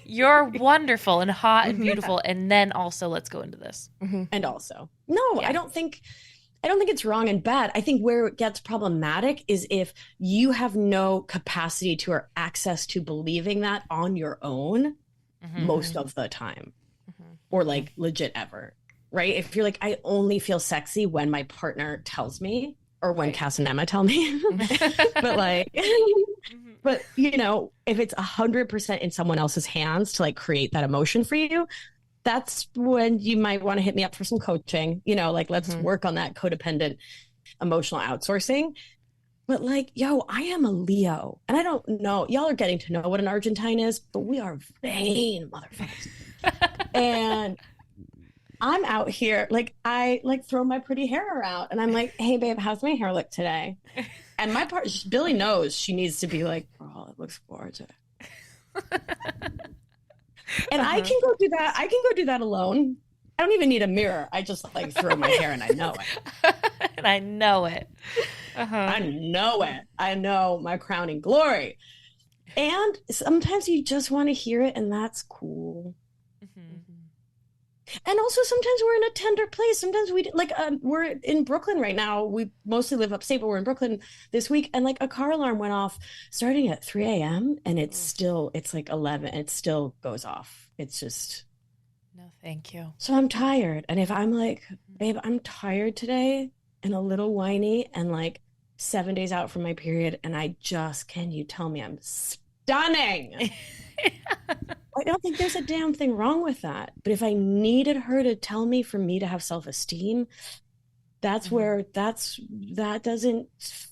you're wonderful and hot and beautiful. And then also let's go into this. And also, no, I don't think it's wrong and bad. I think where it gets problematic is if you have no capacity to or access to believing that on your own most of the time, or like legit ever, right? If you're like, I only feel sexy when my partner tells me, or when Cass and Emma tell me, but like, but you know, if it's 100% in someone else's hands to like create that emotion for you, that's when you might want to hit me up for some coaching, you know, like let's work on that codependent emotional outsourcing. But like, yo, I am a Leo, and I don't know, y'all are getting to know what an Argentine is, but we are vain motherfuckers. And I'm out here, like I like throw my pretty hair around and I'm like, hey babe, how's my hair look today? And my part, Billy knows she needs to be like, oh, it looks gorgeous. And I can go do that. I can go do that alone. I don't even need a mirror. I just like throw my hair and I know it. And I know it. I know it. I know my crowning glory. And sometimes you just want to hear it, and that's cool. And also sometimes we're in a tender place. Sometimes we like we're in Brooklyn right now. We mostly live upstate, but we're in Brooklyn this week. And like a car alarm went off starting at 3 a.m. and it's like 11. It still goes off. It's just. No, thank you. So I'm tired. And if I'm like, babe, I'm tired today and a little whiny and like 7 days out from my period. And can you tell me I'm stunning? I don't think there's a damn thing wrong with that. But if I needed her to tell me for me to have self-esteem, that's where that doesn't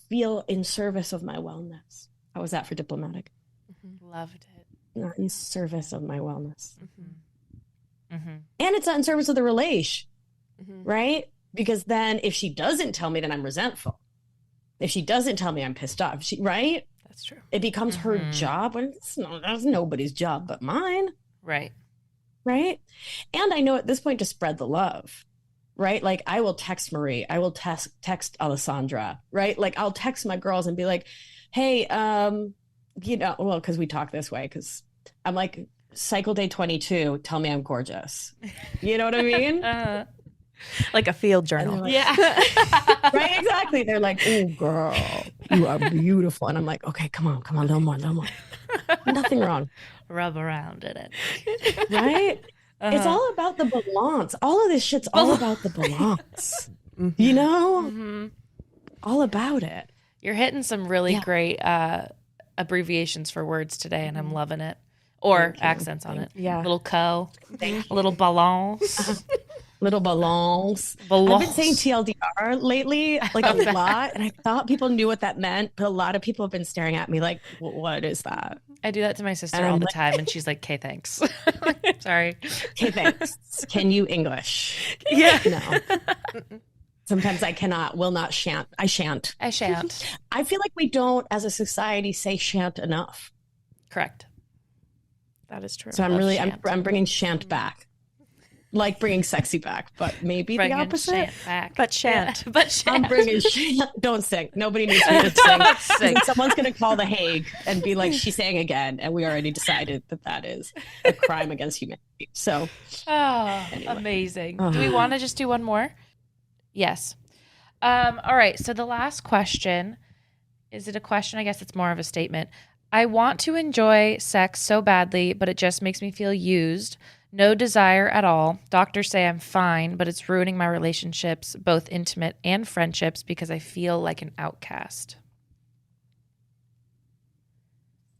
feel in service of my wellness. How was that for diplomatic? Loved it. Not in service of my wellness. And it's not in service of the relation, right? Because then if she doesn't tell me, then I'm resentful. If she doesn't tell me, I'm pissed off. Right? That's true. It becomes her job when that's nobody's job but mine. Right. Right. And I know at this point to spread the love, right? Like I will text Marie, I will text Alessandra, right? Like I'll text my girls and be like, hey, you know, well, because we talk this way, because I'm like, cycle day 22, tell me I'm gorgeous. You know what I mean? Like a field journal. Like, Yeah. right, exactly. They're like, oh, girl, you are beautiful. And I'm like, okay, come on, no more. Nothing wrong. Rub around in it. Right? It's all about the balance. All of this shit's all about the balance. You know? All about it. You're hitting some really great abbreviations for words today, and I'm loving it. Or accents on it. Yeah. Little a little balance. Little balance. I've been saying TLDR lately, like a lot, and I thought people knew what that meant, but a lot of people have been staring at me like, what is that? I do that to my sister all the time, and she's like, "Okay, thanks." Sorry. Okay, thanks. Can you English? Yeah. No. Sometimes I cannot, will not, shan't. I shan't. I shan't. I feel like we don't, as a society, say shan't enough. Correct. That is true. So I'm bringing shan't back. like bringing sexy back, but maybe Bringing the opposite. Shant back. But shan't. Yeah, but shan't. I'm bringing Shant. Don't sing. Nobody needs me to sing. Sing. Someone's going to call The Hague and be like, she sang again. And we already decided that is a crime against humanity. So, anyway. Amazing. Do we want to just do one more? Yes. All right. So the last question, is it a question? I guess it's more of a statement. I want to enjoy sex so badly, but it just makes me feel used. No desire at all. Doctors say I'm fine, but it's ruining my relationships, both intimate and friendships, because I feel like an outcast.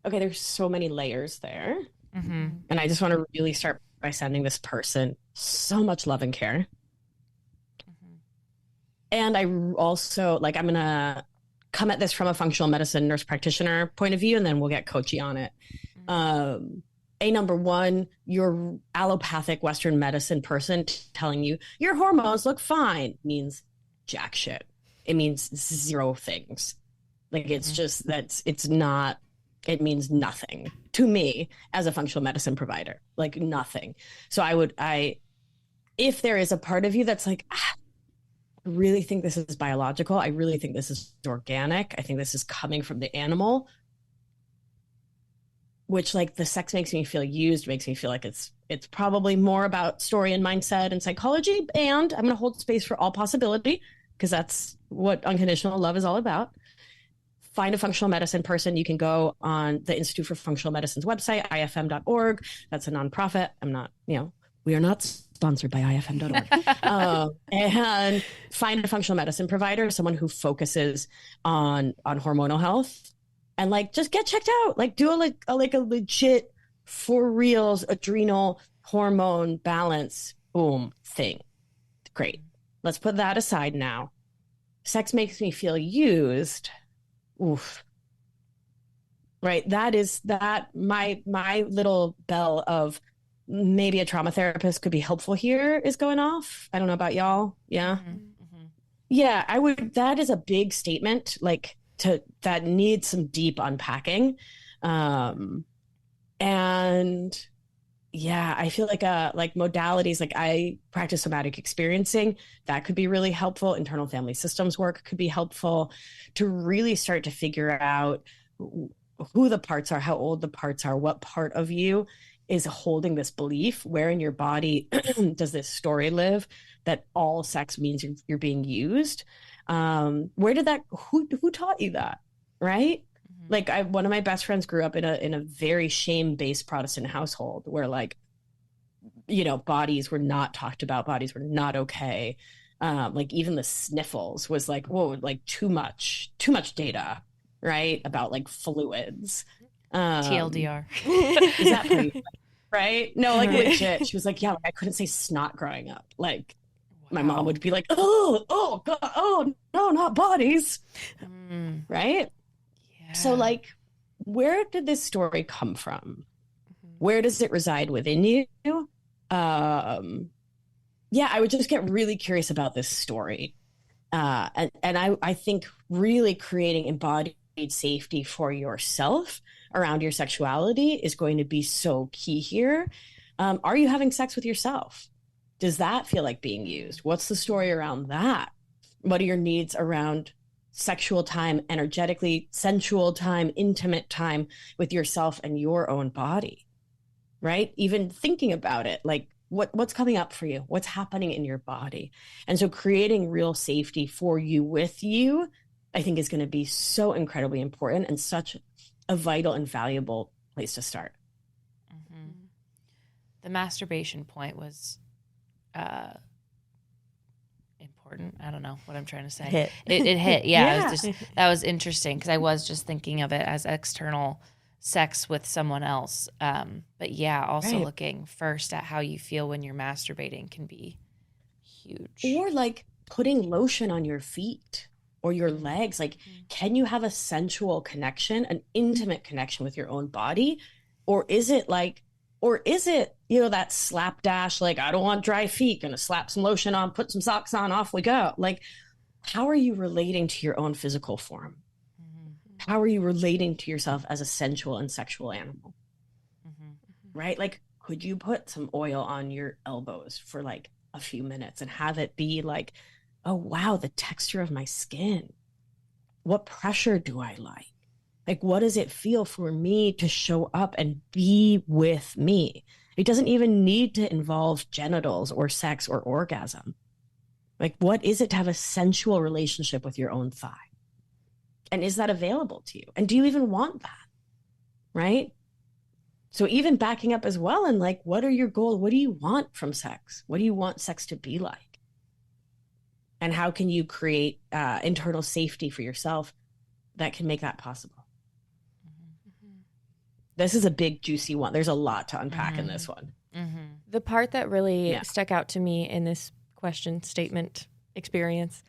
okay, there's so many layers there. Mm-hmm. And I just want to really start by sending this person so much love and care. Mm-hmm. And I also, like, I'm going to come at this from a functional medicine nurse practitioner point of view, and then we'll get coachy on it. Mm-hmm. Number one, your allopathic Western medicine person telling you your hormones look fine means jack shit. It means zero things. Like, it's just it means nothing to me as a functional medicine provider, like nothing. So if there is a part of you that's like, I really think this is biological. I really think this is organic. I think this is coming from the animal. Which, like, the sex makes me feel used, makes me feel like it's probably more about story and mindset and psychology. And I'm going to hold space for all possibility, because that's what unconditional love is all about. Find a functional medicine person. You can go on the Institute for Functional Medicine's website, ifm.org. That's a nonprofit. We are not sponsored by ifm.org. And find a functional medicine provider, someone who focuses on hormonal health. And, like, just get checked out. Like, do a legit, for reals, adrenal hormone balance, boom, thing. Great. Let's put that aside now. Sex makes me feel used. Oof. Right. My little bell of maybe a trauma therapist could be helpful here is going off. I don't know about y'all. Yeah. Mm-hmm. Yeah, that is a big statement. Like, that needs some deep unpacking. And yeah, I feel like modalities, like I practice somatic experiencing, that could be really helpful. Internal family systems work could be helpful to really start to figure out who the parts are, how old the parts are, what part of you is holding this belief, where in your body does this story live that all sex means you're being used. Who taught you that? Right. Mm-hmm. Like, one of my best friends grew up in a very shame-based Protestant household where, like, bodies were not talked about. Bodies were not okay. Like, even the sniffles was like, whoa, like too much data, right? About, like, fluids. TLDR. Is that pretty, right? No, like, legit. She was like, yeah, like, I couldn't say snot growing up. Like, my mom would be like, oh, God, oh, no, not bodies. Right? Yeah. So, like, where did this story come from? Where does it reside within you? Yeah, I would just get really curious about this story. And I think really creating embodied safety for yourself around your sexuality is going to be so key here. Are you having sex with yourself? Does that feel like being used? What's the story around that? What are your needs around sexual time, energetically sensual time, intimate time with yourself and your own body, right? Even thinking about it, like what's coming up for you? What's happening in your body? And so creating real safety for you with you, I think, is going to be so incredibly important and such a vital and valuable place to start. Mm-hmm. The masturbation point was important. I don't know what I'm trying to say. It hit. Yeah. Yeah. That was interesting because I was just thinking of it as external sex with someone else. But yeah, also looking first at how you feel when you're masturbating can be huge. Or like putting lotion on your feet or your legs. Like, can you have a sensual connection, an intimate connection with your own body? Or is it, that slapdash, like, I don't want dry feet, gonna slap some lotion on, put some socks on, off we go. Like, how are you relating to your own physical form? How are you relating to yourself as a sensual and sexual animal? Right? Like, could you put some oil on your elbows for like a few minutes and have it be like, oh, wow, the texture of my skin. What pressure do I like? Like, what does it feel for me to show up and be with me? It doesn't even need to involve genitals or sex or orgasm. Like, what is it to have a sensual relationship with your own thigh? And is that available to you? And do you even want that? Right? So even backing up as well, and like, what are your goals? What do you want from sex? What do you want sex to be like? And how can you create internal safety for yourself that can make that possible? Mm-hmm. This is a big, juicy one. There's a lot to unpack in this one. Mm-hmm. The part that really stuck out to me in this question statement experience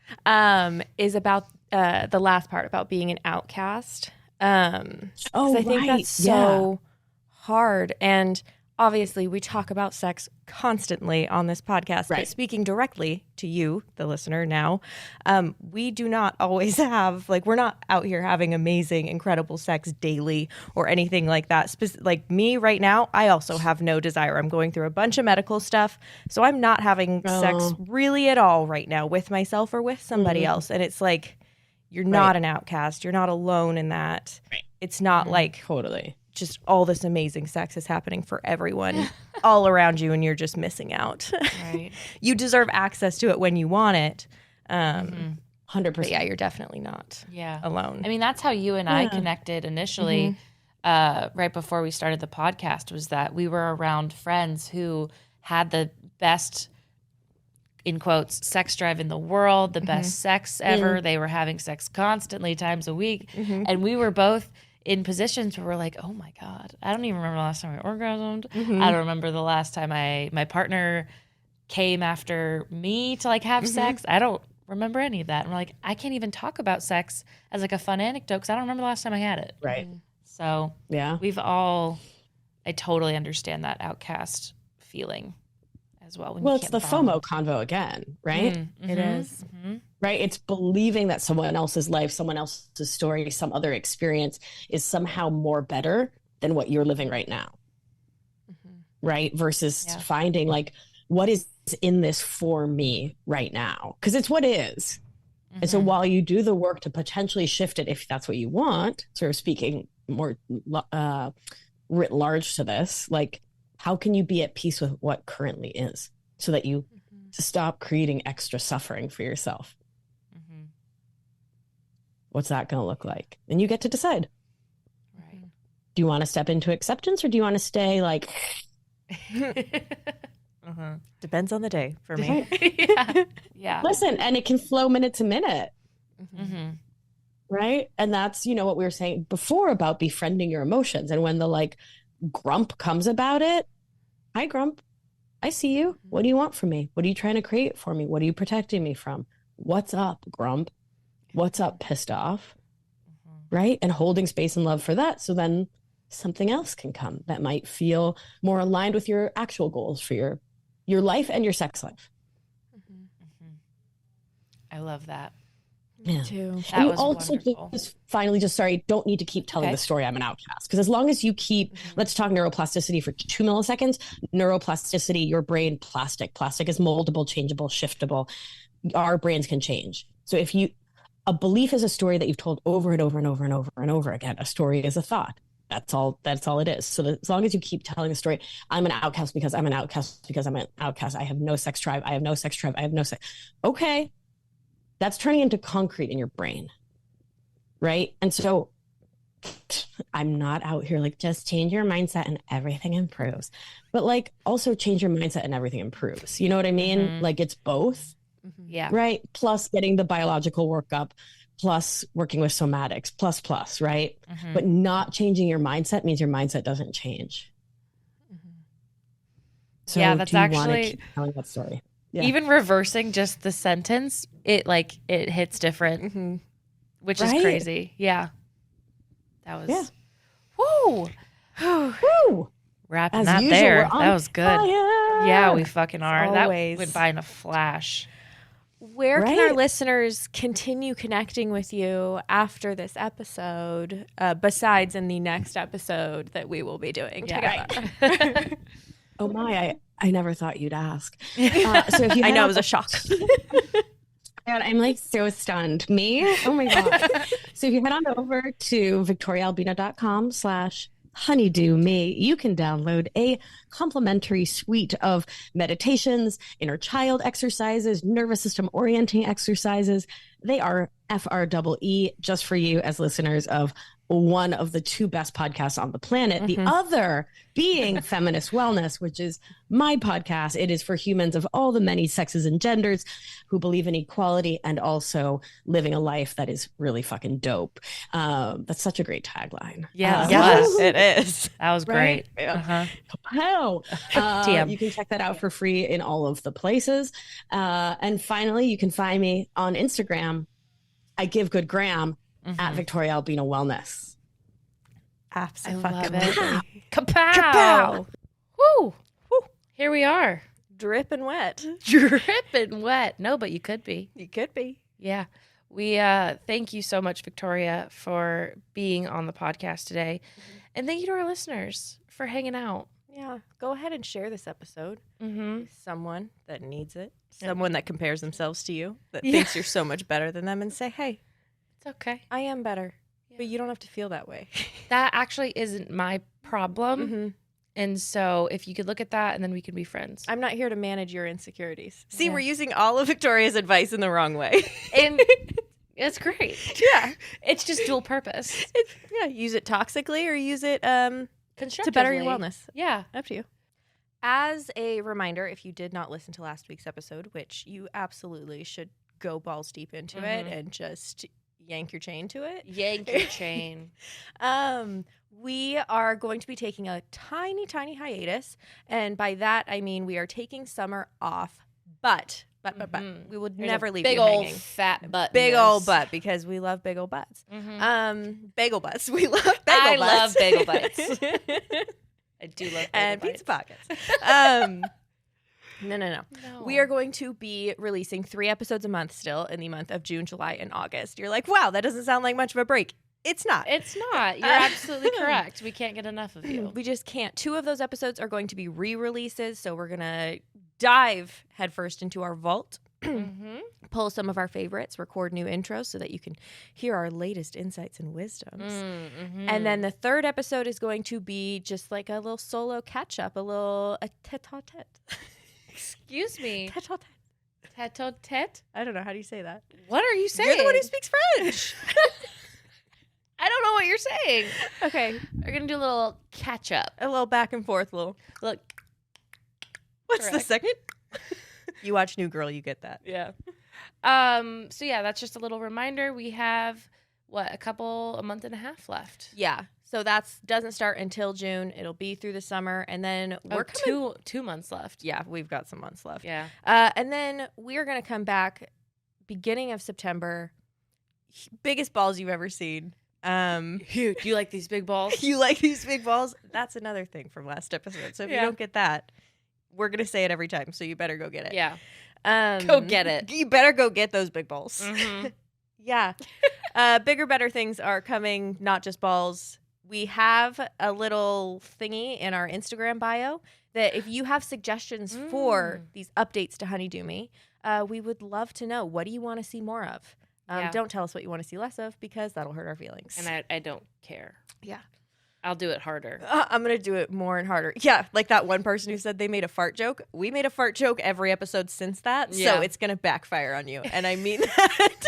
is about the last part about being an outcast. I think that's so hard. And obviously we talk about sex constantly on this podcast, but speaking directly to you, the listener now, we do not always have, like, we're not out here having amazing, incredible sex daily or anything like that. Like me right now, I also have no desire. I'm going through a bunch of medical stuff. So I'm not having sex really at all right now with myself or with somebody else. And it's like, you're not an outcast. You're not alone in that. It's not like totally just all this amazing sex is happening for everyone all around you and you're just missing out. Right. You deserve access to it when you want it. 100%. But yeah, you're definitely not alone. I mean, that's how you and I connected initially, right before we started the podcast, was that we were around friends who had the best, in quotes, sex drive in the world, the best sex ever. They were having sex constantly, times a week. And we were both in positions where we're like, oh my God, I don't even remember the last time I orgasmed. I don't remember the last time my partner came after me to like have sex. I don't remember any of that. And we're like, I can't even talk about sex as like a fun anecdote because I don't remember the last time I had it. Right. So I totally understand that outcast feeling as well. Well, it's the FOMO convo again, right? It is. Right? It's believing that someone else's life, someone else's story, some other experience is somehow more better than what you're living right now. Right? Versus finding like, what is in this for me right now? Because it's what is. And so while you do the work to potentially shift it, if that's what you want, sort of speaking more writ large to this, like, how can you be at peace with what currently is so that you stop creating extra suffering for yourself? What's that going to look like? And you get to decide. Right. Do you want to step into acceptance or do you want to stay like... Depends on the day for me. Yeah. Listen, and it can flow minute to minute. Right? And that's, what we were saying before about befriending your emotions. And when the like grump comes about it, hi grump, I see you. What do you want from me? What are you trying to create for me? What are you protecting me from? What's up, grump? What's up, pissed off? Right? And holding space and love for that. So then something else can come that might feel more aligned with your actual goals for your life and your sex life. I love that. Me too. That you was also wonderful. don't need to keep telling the story I'm an outcast. Because as long as you keep, let's talk neuroplasticity for 2 milliseconds. Neuroplasticity, your brain, plastic is moldable, changeable, shiftable. Our brains can change. So if a belief is a story that you've told over and over and over and over and over again. A story is a thought. That's all it is. So as long as you keep telling the story, I'm an outcast because I'm an outcast because I'm an outcast. I have no sex drive. I have no sex drive. I have no sex. Okay. That's turning into concrete in your brain. Right. And so I'm not out here like, just change your mindset and everything improves. But like, also change your mindset and everything improves. You know what I mean? Like, it's both. Yeah. Right. Plus getting the biological workup, plus working with somatics, plus, right? But not changing your mindset means your mindset doesn't change. So yeah, that's actually keep telling that story. Yeah. Even reversing just the sentence, it hits different, which is crazy. Yeah. That was woo. Woo. Wrapping As that usual, there. we're on That was good. fire. Yeah, we fucking are. Always. That went by in a flash. Where can our listeners continue connecting with you after this episode, besides in the next episode that we will be doing together? Oh my, I never thought you'd ask. So if you I head know, it on was a shock. God, I'm like so stunned. Me? Oh my God. So if you head on over to victoriaalbina.com/honeydew me, you can download a complimentary suite of meditations, inner child exercises, nervous system orienting exercises. They are FREE just for you as listeners of one of the two best podcasts on the planet. The other being Feminist Wellness, which is my podcast. It is for humans of all the many sexes and genders who believe in equality and also living a life that is really fucking dope. That's such a great tagline. Yeah, Yes, it is. that was great. Right? Uh-huh. Wow. TM. You can check that out for free in all of the places. And finally, you can find me on Instagram. I give good gram at Victoria Albina Wellness. Absolutely. Kapow! Kapow! Woo! Here we are. Dripping wet. Dripping wet. No, but you could be. You could be. Yeah. We thank you so much, Victoria, for being on the podcast today. And thank you to our listeners for hanging out. Yeah. Go ahead and share this episode with someone that needs it. Yep. Someone that compares themselves to you, that thinks you're so much better than them, and say, hey, It's okay. I am better. But you don't have to feel that way. That actually isn't my problem. And so if you could look at that and then we can be friends. I'm not here to manage your insecurities. See, Yeah. we're using all of Victoria's advice in the wrong way. And it's great. Yeah. It's just dual purpose. Yeah, use it toxically or use it to better your wellness. Yeah. Up to you. As a reminder, if you did not listen to last week's episode, which you absolutely should go balls deep into it and just yank your chain to it. Yank your chain. We are going to be taking a tiny, tiny hiatus. And by that, I mean we are taking summer off. But we would never leave big you old hanging. fat butt. Big old butt, because we love big old butts. Bagel butts. We love bagel I butts. love bagel butts. I do love bagel And bites. pizza pockets. No. We are going to be releasing 3 episodes a month still in the month of June, July, and August. You're like, wow, that doesn't sound like much of a break. It's not. It's not. You're absolutely correct. We can't get enough of you. We just can't. 2 of those episodes are going to be re-releases, so we're going to dive headfirst into our vault, pull some of our favorites, record new intros so that you can hear our latest insights and wisdoms. And then the 3rd episode is going to be just like a little solo catch-up, a tete-a-tete. Excuse me. Tete-a-tete. Tete-a-tete? I don't know. How do you say that? What are you saying? You're the one who speaks French. I don't know what you're saying. Okay. We're going to do a little catch up. A little back and forth. Look. What's the Correct. second? You watch New Girl, you get that. Yeah. So yeah, that's just a little reminder. We have a month and a half left. Yeah. So that's doesn't start until June. It'll be through the summer, and then we're coming. 2 months left. Yeah, we've got some months left. Yeah. And then we're gonna come back beginning of September. Biggest balls you've ever seen. Huge. Do you like these big balls? You like these big balls? That's another thing from last episode. So if you don't get that, we're gonna say it every time. So you better go get it. Yeah. Go get it. You better go get those big balls. Yeah. Bigger, better things are coming, not just balls. We have a little thingy in our Instagram bio that if you have suggestions for these updates to Honeydew Me, we would love to know. What do you want to see more of? Don't tell us what you want to see less of, because that'll hurt our feelings. And I don't care. Yeah. I'll do it harder. I'm going to do it more and harder. Yeah, like that one person who said they made a fart joke. We made a fart joke every episode since that, so it's going to backfire on you. And I mean that.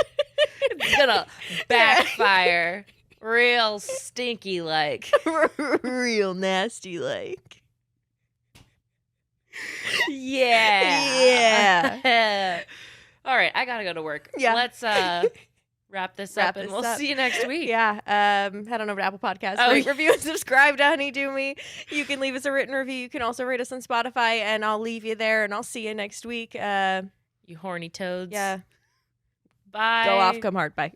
It's going to backfire real stinky like. Real nasty like. Yeah. Yeah. All right, I got to go to work. Yeah. Let's wrap this up, and we'll see you next week. Yeah. Head on over to Apple Podcasts, rate, review, and subscribe to Honeydew Me. You can leave us a written review. You can also rate us on Spotify, and I'll leave you there, and I'll see you next week. You horny toads. Yeah. Bye. Go off, come hard. Bye.